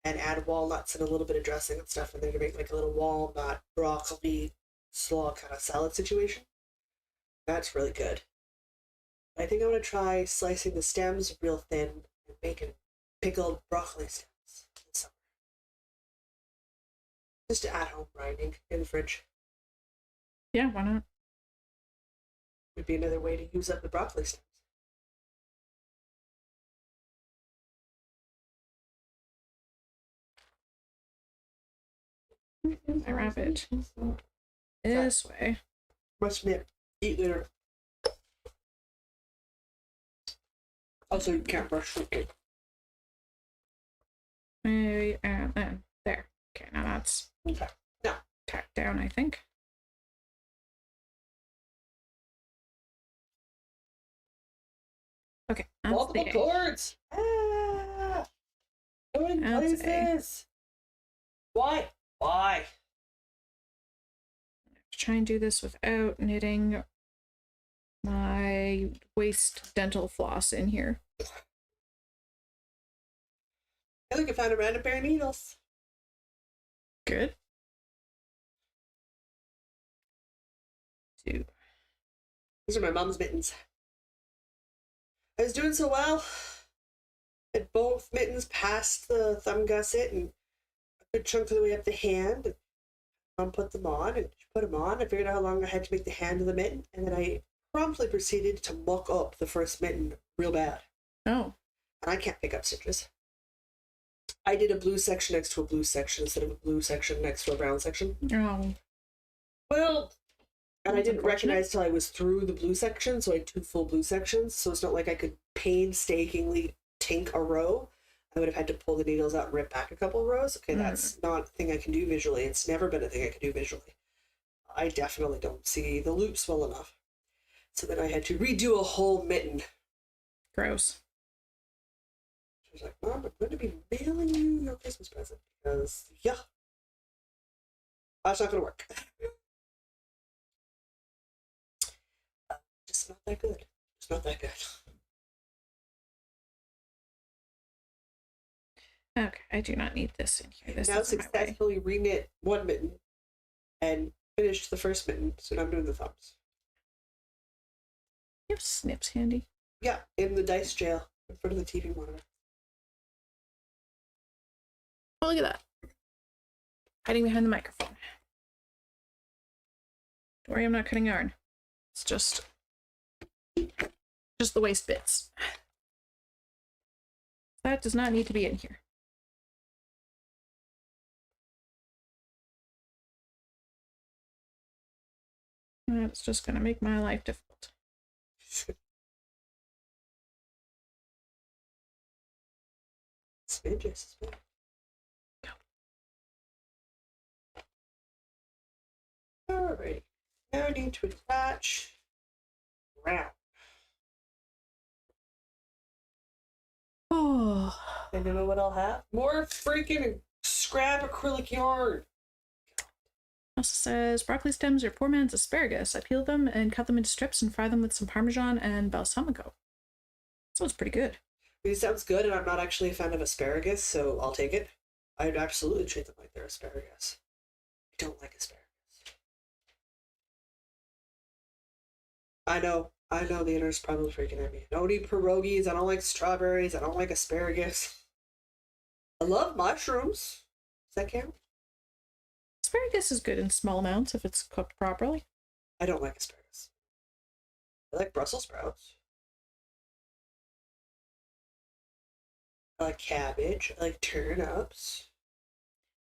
B: and add walnuts and a little bit of dressing and stuff in there to make like a little walnut, broccoli, slaw kind of salad situation. That's really good. I think I'm going to try slicing the stems real thin and making pickled broccoli stems this summer. Just at-home grinding in the fridge.
A: Yeah, why not?
B: Would be another way to use up the broccoli stems.
A: I wrap it this way.
B: Must admit, eat later. Also, you can't brush your teeth.
A: Maybe, and then there. Okay, now that's
B: Okay. Now,
A: tacked down, I think. Okay, that's
B: multiple
A: the A.
B: cords. Ah! Going
A: That's
B: places. Why? Why?
A: Try and do this without knitting my waste dental floss in here.
B: I think I found a random pair of needles.
A: Good. 2.
B: These are my mom's mittens. I was doing so well. Had both mittens past the thumb gusset and a good chunk of the way up the hand. And Mom put them on, and she put them on. I figured out how long I had to make the hand of the mitten, and then I promptly proceeded to muck up the first mitten real bad.
A: Oh.
B: And I can't pick up stitches. I did a blue section next to a blue section instead of a blue section next to a brown section.
A: Oh.
B: Well, and I
A: That's
B: didn't
A: unfortunate.
B: recognize till I was through the blue section, so I had 2 full blue sections, so it's not like I could painstakingly tink a row. I would have had to pull the needles out and rip back a couple rows. Okay, that's not a thing I can do visually. It's never been a thing I can do visually. I definitely don't see the loops well enough. So then I had to redo a whole mitten.
A: Gross.
B: She was like, Mom, I'm going to be mailing you your Christmas present because, yeah, that's not going to work. Just not that good. It's not that good.
A: Okay, I do not need this in here. This
B: Now
A: is in my way.
B: successfully reknit one mitten and finished the first mitten, so now I'm doing the thumbs.
A: You have snips handy.
B: Yeah, in the dice jail in front of the TV monitor.
A: Oh, look at that. Hiding behind the microphone. Don't worry, I'm not cutting yarn. It's just the waste bits. That does not need to be in here. That's just going to make my life difficult.
B: Smidges. Alright. Now I need to attach round.
A: Oh.
B: And you know what I'll have? More freaking scrap acrylic yarn.
A: Also says, broccoli stems are poor man's asparagus. I peel them and cut them into strips and fry them with some Parmesan and balsamico. Sounds pretty good.
B: It sounds good, and I'm not actually a fan of asparagus, so I'll take it. I'd absolutely treat them like they're asparagus. I don't like asparagus. I know the internet's probably freaking at me. I don't eat pierogies, I don't like strawberries, I don't like asparagus. I love mushrooms. Does that count?
A: Asparagus is good in small amounts if it's cooked properly.
B: I don't like asparagus. I like Brussels sprouts. I like cabbage. I like turnips.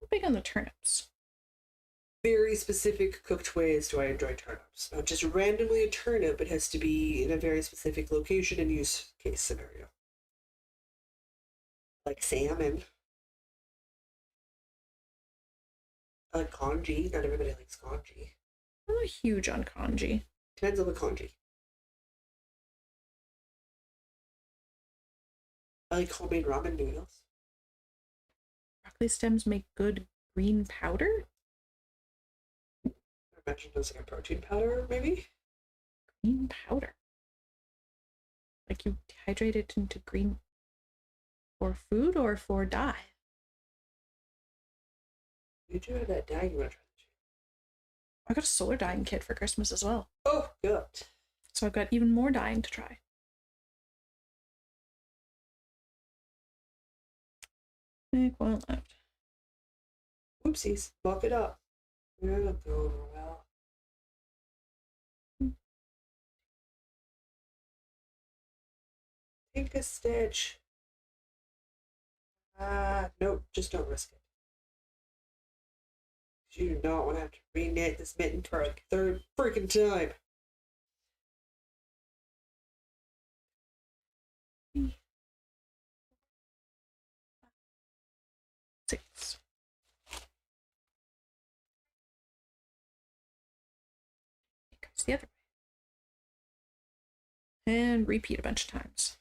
A: I'm big on the turnips.
B: Very specific cooked ways do I enjoy turnips. Not just randomly a turnip, it has to be in a very specific location and use case scenario. Like salmon. I like congee. Not everybody likes congee.
A: I'm not huge on congee.
B: Depends on the congee. I like homemade ramen noodles.
A: Broccoli stems make good green powder?
B: I imagine it's like a protein powder, maybe?
A: Green powder. Like you dehydrate it into green for food or for dye?
B: You do have that dye you want to try.
A: I got a solar dyeing kit for Christmas as well.
B: Oh, good.
A: So I've got even more dyeing to try. Make one left.
B: Whoopsies. Buff it up. It'll go over well. Take a stitch. Nope, just don't risk it. You do not want to have to re-knit this mitten for a third freaking time.
A: Six. It goes the other way. And repeat a bunch of times.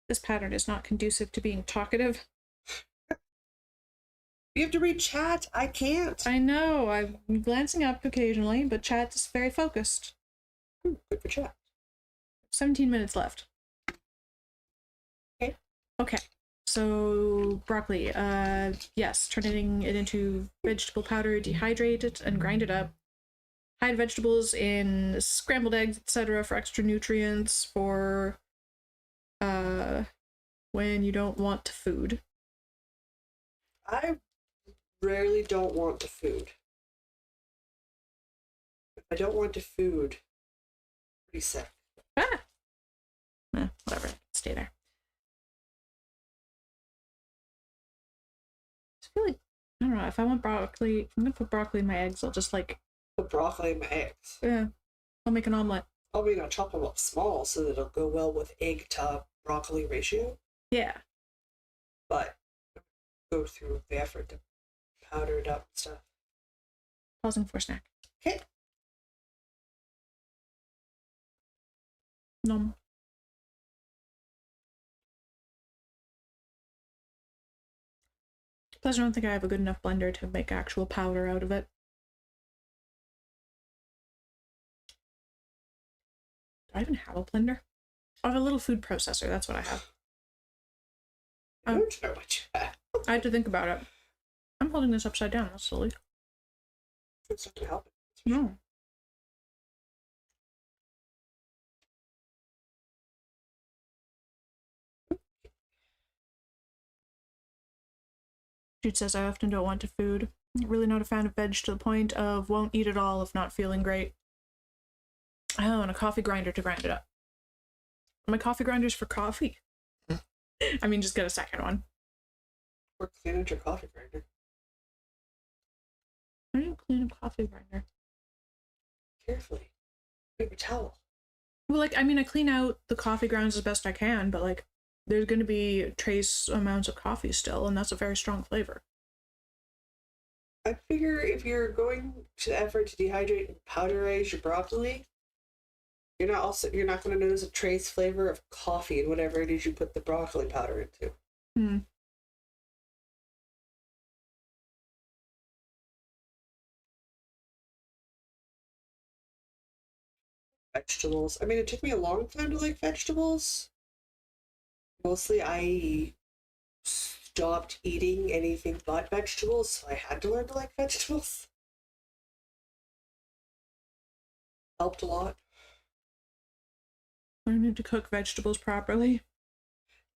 A: This pattern is not conducive to being talkative.
B: You have to read chat. I can't.
A: I know, I'm glancing up occasionally, but chat is very focused.
B: Good for chat.
A: 17 minutes left.
B: Okay.
A: Okay. So broccoli, yes, turning it into vegetable powder, dehydrate it and grind it up. Hide vegetables in scrambled eggs, etc. for extra nutrients for when you don't want food.
B: I rarely don't want to food. If I don't want to food, I'm pretty sick.
A: Ah! Whatever, stay there. I feel like, I don't know, if I want broccoli, if I'm gonna put broccoli in my eggs, I'll just like...
B: Put broccoli in my eggs.
A: Yeah, I'll make an omelet.
B: I'll chop them up small so that it'll go well with egg to broccoli ratio.
A: Yeah.
B: But go through the effort to powder it up and stuff.
A: Pausing for a snack.
B: Okay.
A: Nom. Plus, I don't think I have a good enough blender to make actual powder out of it. Do I even have a blender? I have a little food processor, that's what I have.
B: I don't know what you have.
A: I had to think about it. I'm holding this upside down, that's silly.
B: It's not gonna help.
A: No. Jude says, I often don't want to food. Really not a fan of veg to the point of won't eat it all if not feeling great. Oh, and a coffee grinder to grind it up. My coffee grinder's for coffee. I mean, just get a second one.
B: Or clean out your coffee grinder.
A: How do you clean a coffee grinder?
B: Carefully. Paper towel.
A: Well, like, I mean, I clean out the coffee grounds as best I can, but, like, there's going to be trace amounts of coffee still, and that's a very strong flavor.
B: I figure if you're going to the effort to dehydrate and powderize your broccoli, You're not going to notice a trace flavor of coffee and whatever it is you put the broccoli powder into.
A: Hmm.
B: Vegetables. I mean, it took me a long time to like vegetables. Mostly I stopped eating anything but vegetables, so I had to learn to like vegetables. Helped a lot.
A: Learning to cook vegetables properly.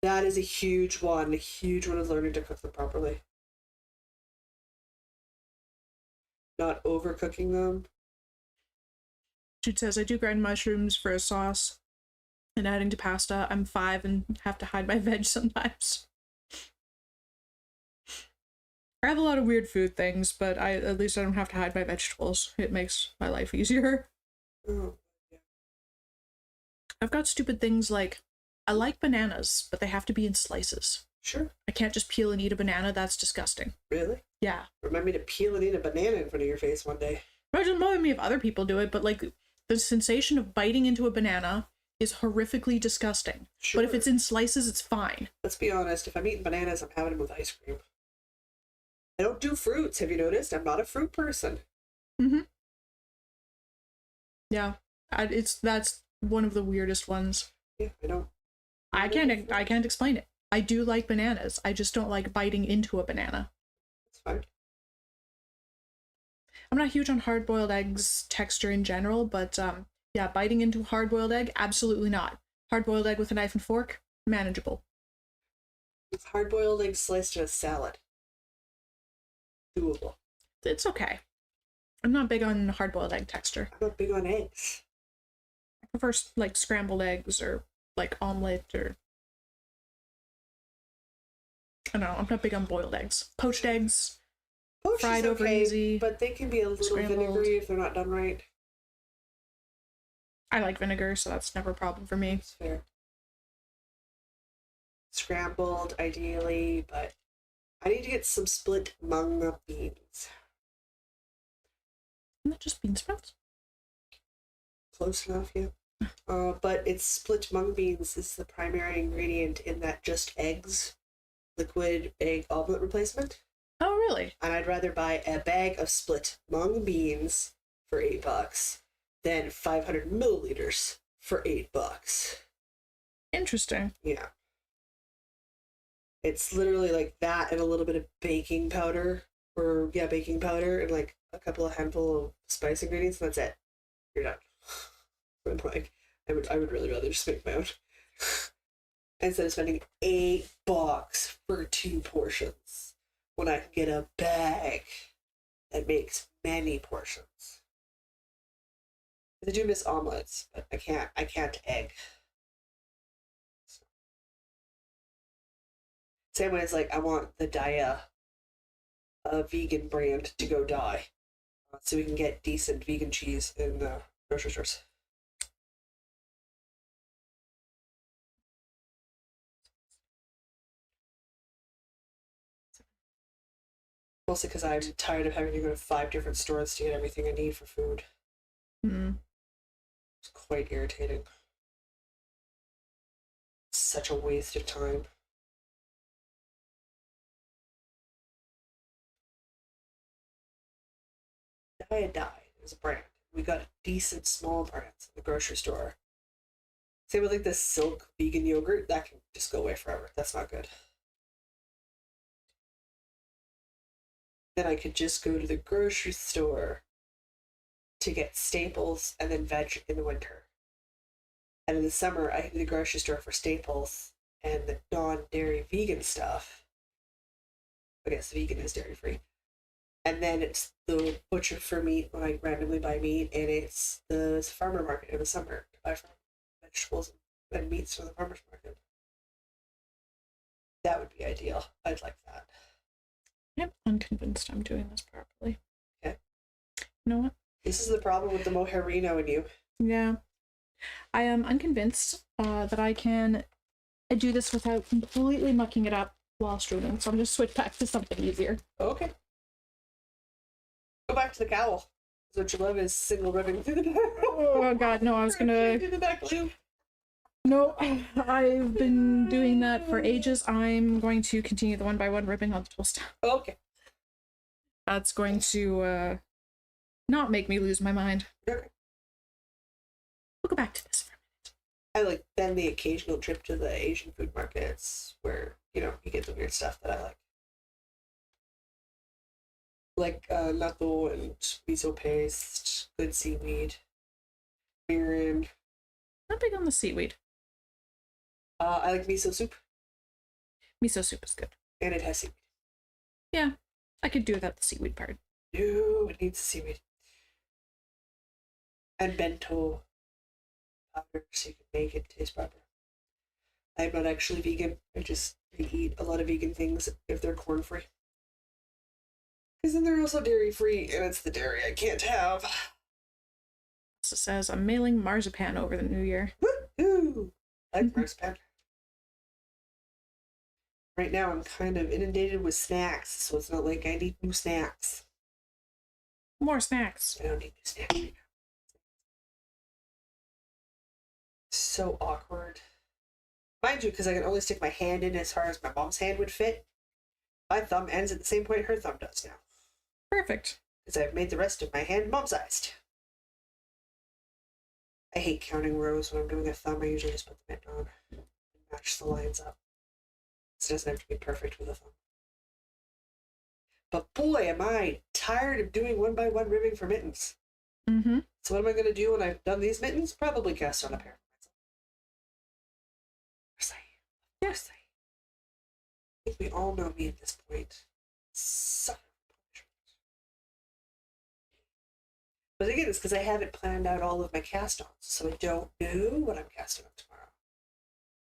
B: That is a huge one. A huge one is learning to cook them properly. Not overcooking them.
A: Jude says, I do grind mushrooms for a sauce and adding to pasta. I'm 5 and have to hide my veg sometimes. I have a lot of weird food things, but at least I don't have to hide my vegetables. It makes my life easier.
B: Oh, yeah.
A: I've got stupid things like, I like bananas, but they have to be in slices.
B: Sure.
A: I can't just peel and eat a banana. That's disgusting.
B: Really?
A: Yeah.
B: Remind me to peel and eat a banana in front of your face one day.
A: It doesn't bother me if other people do it, but like the sensation of biting into a banana is horrifically disgusting.
B: Sure.
A: But if it's in slices, it's fine.
B: Let's be honest, if I'm eating bananas, I'm having them with ice cream. I don't do fruits, have you noticed? I'm not a fruit person.
A: Mm-hmm. Yeah. That's one of the weirdest ones.
B: Yeah, I don't.
A: I can't explain it. I do like bananas. I just don't like biting into a banana.
B: That's fine.
A: I'm not huge on hard-boiled eggs texture in general, but yeah, biting into a hard-boiled egg, absolutely not. Hard-boiled egg with a knife and fork, manageable.
B: With hard-boiled eggs sliced in a salad. Doable.
A: It's okay. I'm not big on hard-boiled egg texture.
B: I'm not big on eggs.
A: I prefer like scrambled eggs or like omelet or I don't know. I'm not big on boiled eggs. Poached eggs,
B: Poached
A: fried
B: is
A: over
B: okay,
A: easy.
B: but they can be a little
A: scrambled.
B: vinegary if they're not done right.
A: I like vinegar, so that's never a problem for me.
B: That's fair. Scrambled, ideally, but I need to get some split mung beans.
A: Isn't that just bean sprouts?
B: Close enough, yeah. But it's split mung beans is the primary ingredient in that just eggs liquid egg omelet replacement.
A: Oh, really?
B: And I'd rather buy a bag of split mung beans for $8 than 500 milliliters for $8.
A: Interesting.
B: Yeah. It's literally like that and a little bit of baking powder, baking powder and like a couple of handful of spice ingredients, and that's it. You're done. I'm like, I would really rather just make my own. Instead of spending $8 for 2 portions, when I can get a bag that makes many portions. I do miss omelets, but I can't egg. Same way as like I want the Daya vegan brand to go die, so we can get decent vegan cheese in the grocery stores. Mostly because I'm tired of having to go to 5 different stores to get everything I need for food.
A: Hmm.
B: It's quite irritating. Such a waste of time. Diet is a brand. We got decent small brands in the grocery store. Same with like the Silk vegan yogurt. That can just go away forever. That's not good. Then I could just go to the grocery store to get staples and then veg in the winter. And in the summer, I go to the grocery store for staples and the non-dairy vegan stuff. I guess vegan is dairy-free. And then it's the butcher for meat when I randomly buy meat, and it's the farmer market in the summer to buy vegetables and meats from the farmer's market. That would be ideal. I'd like that.
A: I'm unconvinced I'm doing this properly.
B: Okay.
A: You know what?
B: This is the problem with the mojarino in you.
A: Yeah. I am unconvinced that I can do this without completely mucking it up while streaming, so I'm just switch back to something easier.
B: Okay. Go back to the cowl. What you love is single ribbing through the back.
A: Oh god, no, I was gonna...
B: Through the back loop.
A: No, I've been doing that for ages. I'm going to continue the 1x1 ribbing on the twist.
B: Okay.
A: That's going to not make me lose my mind.
B: Okay.
A: We'll go back to this for a minute.
B: I like then the occasional trip to the Asian food markets where, you know, you get the weird stuff that I like. Like natto and miso paste, good seaweed, mirin.
A: Not big on the seaweed.
B: I like miso soup.
A: Miso soup is good.
B: And it has seaweed.
A: Yeah, I could do without the seaweed part.
B: No, it needs the seaweed. And bento powder so you can make it taste proper. I'm not actually vegan. I just eat a lot of vegan things if they're corn free. Because then they're also dairy free, and it's the dairy I can't have.
A: So it says, I'm mailing marzipan over the new year.
B: Woo-hoo! I like marzipan. Right now I'm kind of inundated with snacks, so it's not like I need new snacks.
A: More snacks.
B: I don't need new snacks right now. So awkward. Mind you, because I can only stick my hand in as far as my mom's hand would fit. My thumb ends at the same point her thumb does now.
A: Perfect.
B: Because I've made the rest of my hand mom-sized. I hate counting rows when I'm doing a thumb. I usually just put the mitten on and match the lines up. It doesn't have to be perfect with a thumb. But boy, am I tired of doing 1x1 ribbing for mittens.
A: Mm-hmm.
B: So what am I going to do when I've done these mittens? Probably cast on a pair for myself. Yes. I think we all know me at this point. Son of a punishment. But again, it's because I haven't planned out all of my cast-ons, so I don't know what I'm casting on tomorrow.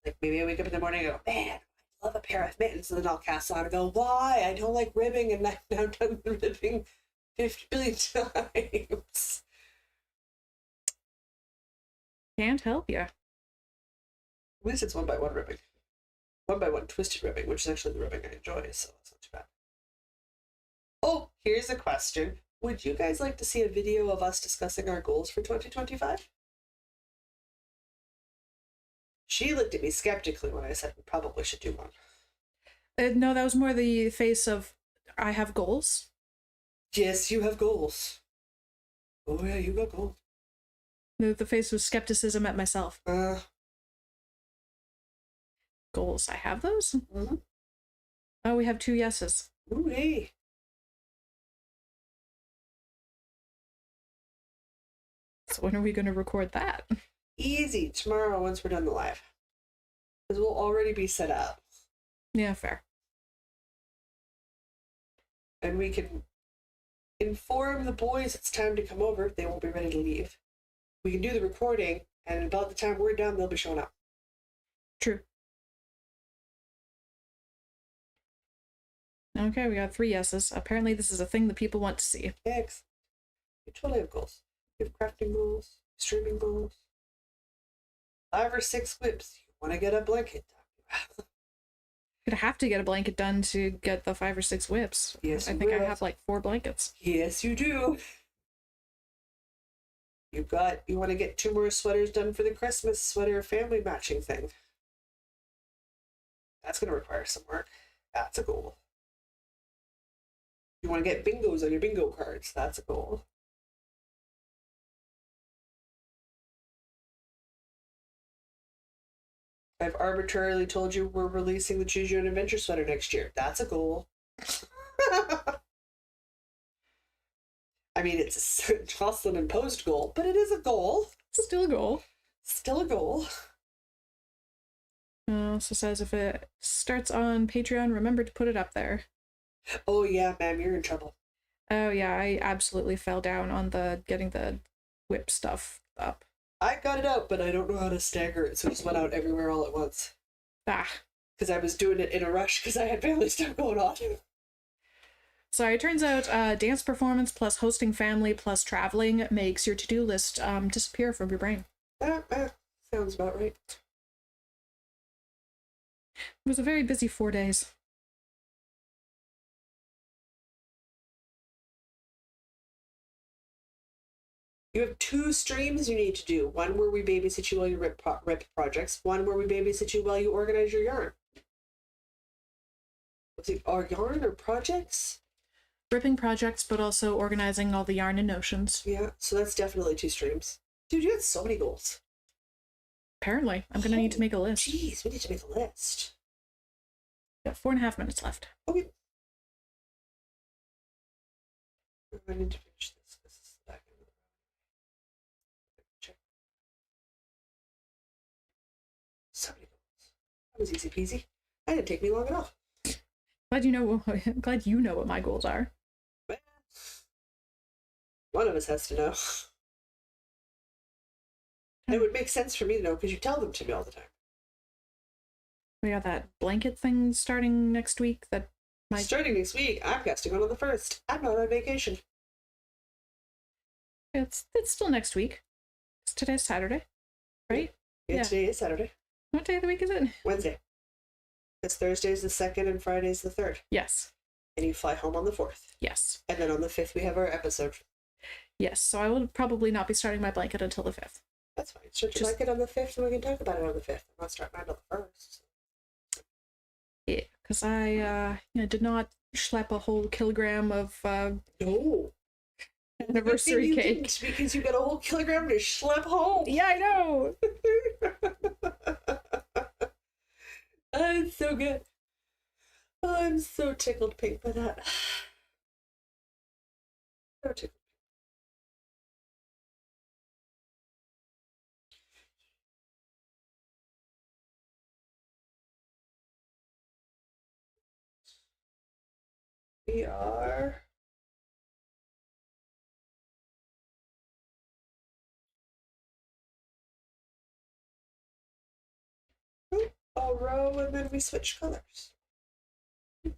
B: Like, maybe I wake up in the morning and go, man, I love a pair of mittens, and then I'll cast on and go, why? I don't like ribbing, and I've now done the ribbing 50 billion times.
A: Can't help you.
B: At least it's 1x1 ribbing. 1x1 twisted ribbing, which is actually the ribbing I enjoy, so that's not too bad. Oh, here's a question. Would you guys like to see a video of us discussing our goals for 2025? She looked at me skeptically when I said we probably should do one.
A: No, that was more the face of, I have goals.
B: Yes, you have goals. Oh yeah, you got goals.
A: The face was skepticism at myself. Goals, I have those?
B: Mm-hmm.
A: Oh, we have 2 yeses.
B: Ooh, hey.
A: So when are we going to record that?
B: Easy, tomorrow once we're done the live. Because we'll already be set up.
A: Yeah, fair.
B: And we can inform the boys it's time to come over. They won't be ready to leave. We can do the recording, and about the time we're done, they'll be showing up.
A: True. Okay, we got 3 yeses. Apparently this is a thing that people want to see.
B: Excellent. You totally have goals. You have crafting goals, streaming goals. 5 or 6 whips. You want to get a blanket done.
A: You'd have to get a blanket done to get the 5 or 6 whips.
B: Yes,
A: I think I have like 4 blankets.
B: Yes, you do. You want to get 2 more sweaters done for the Christmas sweater family matching thing. That's going to require some work. That's a goal. You want to get bingos on your bingo cards. That's a goal. I've arbitrarily told you we're releasing the Choose Your Own Adventure sweater next year. That's a goal. I mean, it's a Jocelyn imposed goal, but it is a goal.
A: Still a goal.
B: Still a goal.
A: So says if it starts on Patreon, remember to put it up there.
B: Oh yeah, ma'am, you're in trouble.
A: Oh yeah, I absolutely fell down on the getting the WIP stuff up.
B: I got it out, but I don't know how to stagger it, so it just went out everywhere all at once.
A: Ah.
B: Because I was doing it in a rush because I had family stuff going on.
A: So it turns out dance performance plus hosting family plus traveling makes your to-do list disappear from your brain.
B: Sounds about right.
A: It was a very busy 4 days.
B: You have 2 streams you need to do. One where we babysit you while you rip projects. One where we babysit you while you organize your yarn. Was it our yarn or projects?
A: Ripping projects, but also organizing all the yarn and notions.
B: Yeah, so that's definitely 2 streams. Dude, you had so many goals.
A: Apparently. I'm going to need to make a list.
B: Jeez, we need to make a list.
A: Got 4.5 minutes left.
B: Okay. I need to finish this. This is the back end of the check. So many goals. That was easy peasy. That didn't take me long at all.
A: Glad you know. Glad you know what my goals are.
B: Well, one of us has to know. It would make sense for me to know because you tell them to me all the time.
A: We got that blanket thing starting next week.
B: Starting next week, I'm casting on the 1st. I'm not on vacation.
A: It's still next week. Today's Saturday, right?
B: Yeah, today is Saturday.
A: What day of the week is it?
B: Wednesday. It's Thursday's the 2nd and Friday's the 3rd.
A: Yes.
B: And you fly home on the 4th.
A: Yes.
B: And then on the 5th we have our episode.
A: Yes, so I will probably not be starting my blanket until the 5th.
B: That's fine. Start your blanket on the 5th and we can talk about it on the 5th. I'm not starting mine on the 1st.
A: Yeah, because I did not schlep a whole kilogram of
B: No.
A: anniversary cake.
B: Didn't, because you got a whole kilogram to schlep home.
A: Yeah, I know.
B: Oh, it's so good. Oh, I'm so tickled pink by that. So tickled. We are a row and then we switch colors. I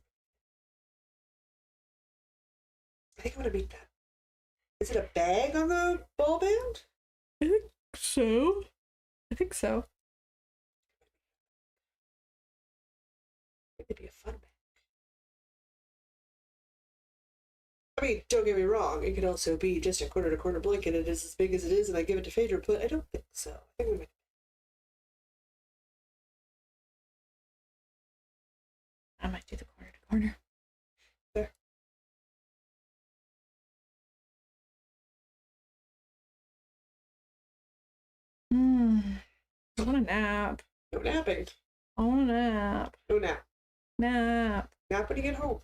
B: think I'm gonna make that. Is it a bag on the ball band?
A: I think so. I think so.
B: It'd be a fun bag. I mean, don't get me wrong, it could also be just a corner to corner blanket. It is as big as it is, and I give it to Phaedra, but I don't think so. I think we make
A: I might do the corner to corner.
B: there.
A: I want a nap.
B: No napping.
A: I want a nap.
B: No nap.
A: Nap.
B: Nap when you get home.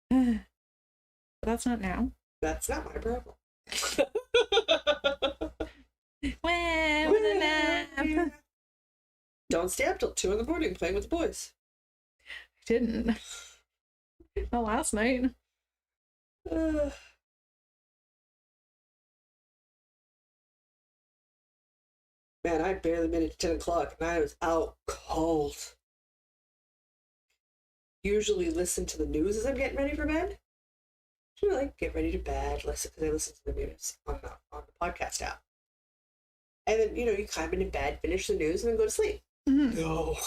A: But that's not now.
B: That's not my problem.
A: I want a nap.
B: Don't stay up till 2 in the morning playing with the boys.
A: I didn't. Not last night.
B: Man, I barely made it to 10 o'clock and I was out cold. Usually listen to the news as I'm getting ready for bed. Like get ready to bed, listen because I listen to the news on the podcast app. And then you climb into bed, finish the news, and then go to sleep.
A: Mm-hmm.
B: No,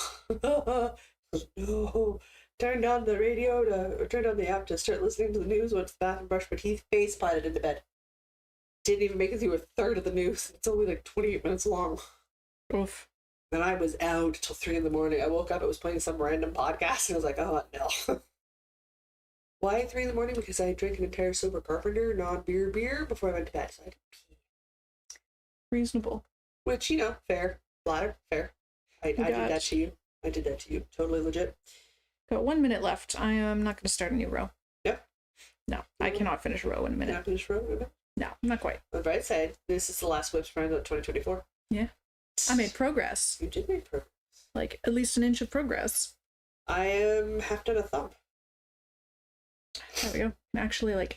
B: no. Turn on the radio or turn on the app to start listening to the news. Went to the bathroom, brushed my teeth, face planted into bed. Didn't even make it through a third of the news. It's only like 28 minutes long.
A: Oof.
B: Then I was out till 3 in the morning. I woke up, it was playing some random podcast, and I was like, oh no. Why 3 in the morning? Because I drank an entire sober carpenter, non-beer before I went to bed, so I had to pee.
A: Reasonable.
B: Which, fair. Bladder, fair. I did that to you. I did that to you. Totally legit.
A: Got 1 minute left. I am not going to start a new row.
B: Yep.
A: No, I cannot finish a row in a minute.
B: Not finish row in a minute?
A: No, not quite.
B: On the bright side, this is the last WIP Sprint of 2024.
A: Yeah. I made progress.
B: You did make progress.
A: Like, at least an inch of progress.
B: I am half done a thumb.
A: There we go. Can actually,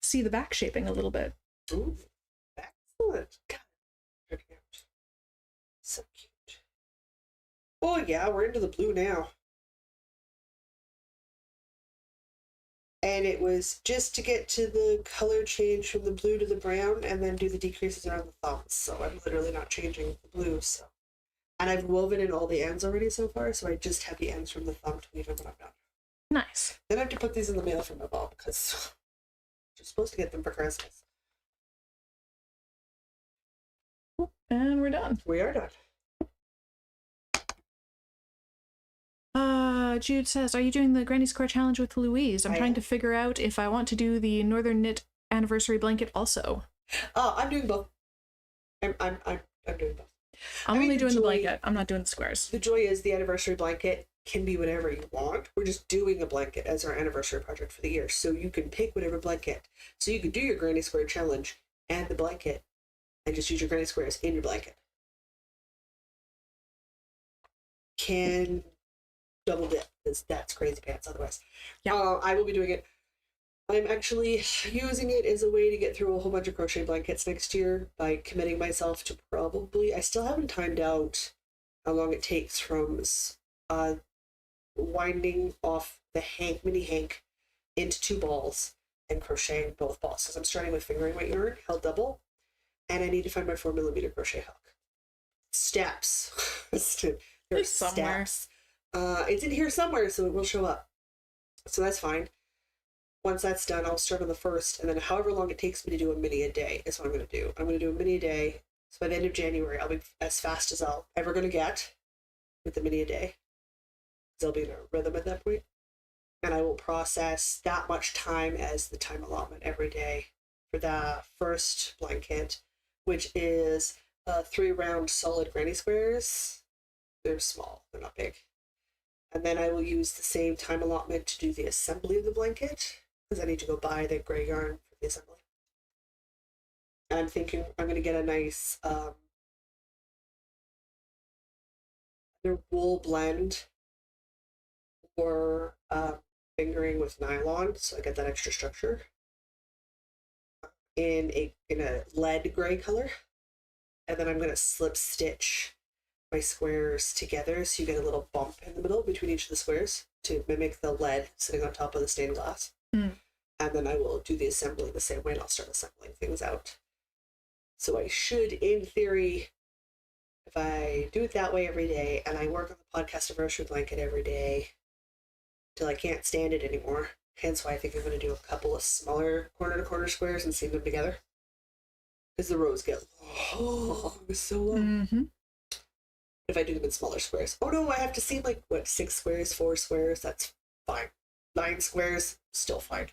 A: see the back shaping a little bit.
B: Ooh, excellent. God, working out. So cute. Oh yeah, we're into the blue now. And it was just to get to the color change from the blue to the brown and then do the decreases around the thumbs. So I'm literally not changing the blue. So, and I've woven in all the ends already so far, so I just have the ends from the thumb to weave in when I'm done.
A: Nice.
B: Then I have to put these in the mail for my mom because you're supposed to get them for Christmas.
A: And we're done.
B: We are done.
A: Jude says, are you doing the Granny Square Challenge with Louise? I'm trying to figure out if I want to do the Northern Knit anniversary blanket also.
B: I'm doing both. I'm doing both.
A: I'm only doing the blanket. I'm not doing the squares.
B: The joy is the anniversary blanket can be whatever you want. We're just doing a blanket as our anniversary project for the year. So you can pick whatever blanket. So you could do your Granny Square Challenge and the blanket and just use your Granny Squares in your blanket. Can double dip, because that's crazy pants otherwise.
A: Yeah.
B: I will be doing it. I'm actually using it as a way to get through a whole bunch of crochet blankets next year by committing myself to probably, I still haven't timed out how long it takes from winding off the mini hank into 2 balls and crocheting both balls. So I'm starting with fingering weight yarn, held double, and I need to find my 4mm crochet hook. Steps. There's
A: somewhere.
B: steps. It's in here somewhere, so it will show up. So that's fine. Once that's done, I'll start on the 1st, and then however long it takes me to do a mini a day is what I'm going to do. I'm going to do a mini a day. So by the end of January, I'll be as fast as I'll ever going to get with the mini a day. I'll be in a rhythm at that point. And I will process that much time as the time allotment every day for the first blanket, which is 3 round solid granny squares. They're small, they're not big. And then I will use the same time allotment to do the assembly of the blanket, because I need to go buy the gray yarn for the assembly. And I'm thinking I'm going to get a nice either wool blend or fingering with nylon, so I get that extra structure in a lead gray color. And then I'm going to slip stitch my squares together so you get a little bump in the middle between each of the squares to mimic the lead sitting on top of the stained glass. And then I will do the assembly the same way, and I'll start assembling things out. So I should, in theory, if I do it that way every day and I work on the podcast anniversary blanket every day till I can't stand it anymore, hence why I think I'm going to do a couple of smaller corner-to-corner squares and seam them together, because the rows get so long. If I do them in smaller squares. Oh no, I have to seam like, 6 squares, 4 squares, that's fine. 9 squares, still fine.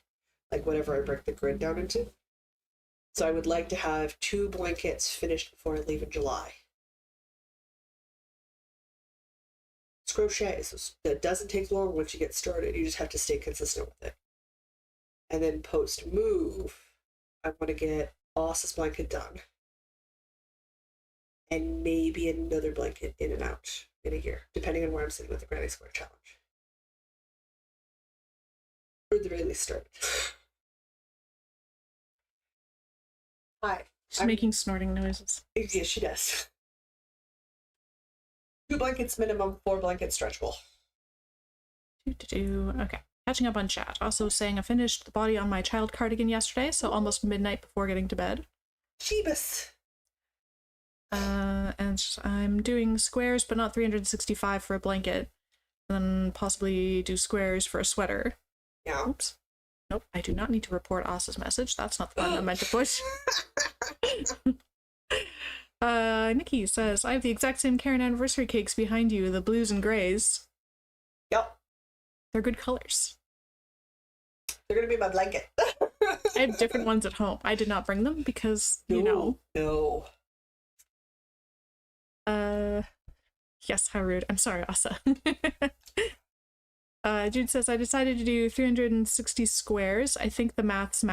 B: Like whatever I break the grid down into. So I would like to have 2 blankets finished before I leave in July. It's crochet, so it doesn't take long once you get started. You just have to stay consistent with it. And then post move, I want to get Boss's blanket done. And maybe another blanket in and out in a year, depending on where I'm sitting with the Granny Square Challenge. Or at the very least start. Hi.
A: She's making snorting noises.
B: Yes, she does. 2 blankets minimum, 4 blankets stretchable.
A: Okay. Catching up on chat. Also saying I finished the body on my child cardigan yesterday, so almost midnight before getting to bed.
B: Jeebus.
A: And I'm doing squares, but not 365 for a blanket. And then possibly do squares for a sweater.
B: Yeah.
A: Oops. Nope, I do not need to report Asa's message. That's not the one I meant to push. Nikki says, I have the exact same Karen anniversary cakes behind you, the blues and grays.
B: Yep.
A: They're good colors.
B: They're going to be my blanket.
A: I have different ones at home. I did not bring them because, you know.
B: No.
A: Yes, how rude. I'm sorry, Asa. Jude says, I decided to do 360 squares. I think the maths.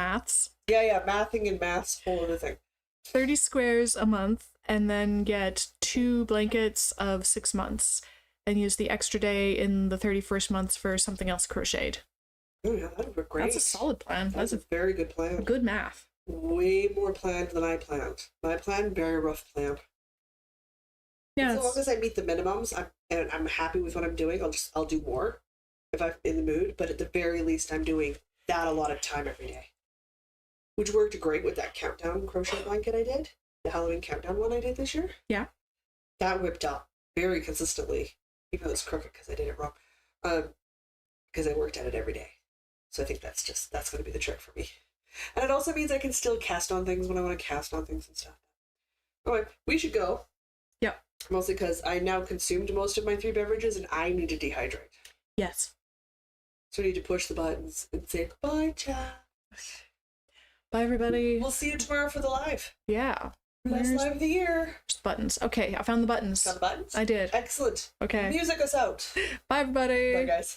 B: Yeah, mathing and maths, whole other thing.
A: 30 squares a month, and then get 2 blankets of 6 months, and use the extra day in the 31st month for something else crocheted.
B: Oh yeah, that would be great.
A: That's a solid plan.
B: That's a very good plan.
A: Good math.
B: Way more planned than I planned. My plan, very rough plan.
A: Yeah.
B: As long as I meet the minimums, I'm happy with what I'm doing. I'll do more if I'm in the mood. But at the very least, I'm doing that a lot of time every day, which worked great with that countdown crochet blanket I did, the Halloween countdown one I did this year.
A: Yeah.
B: That whipped up very consistently, even though it's crooked because I did it wrong, because I worked at it every day. So I think that's going to be the trick for me. And it also means I can still cast on things when I want to cast on things and stuff. Okay, we should go.
A: Yep.
B: Mostly because I now consumed most of my 3 beverages and I need to dehydrate.
A: Yes.
B: So we need to push the buttons and say goodbye, chat.
A: Bye, everybody.
B: We'll see you tomorrow for the live.
A: Yeah.
B: Last live of the year.
A: Buttons. Okay, I found the buttons.
B: Got the buttons?
A: I did.
B: Excellent.
A: Okay.
B: Music us out.
A: Bye, everybody.
B: Bye, guys.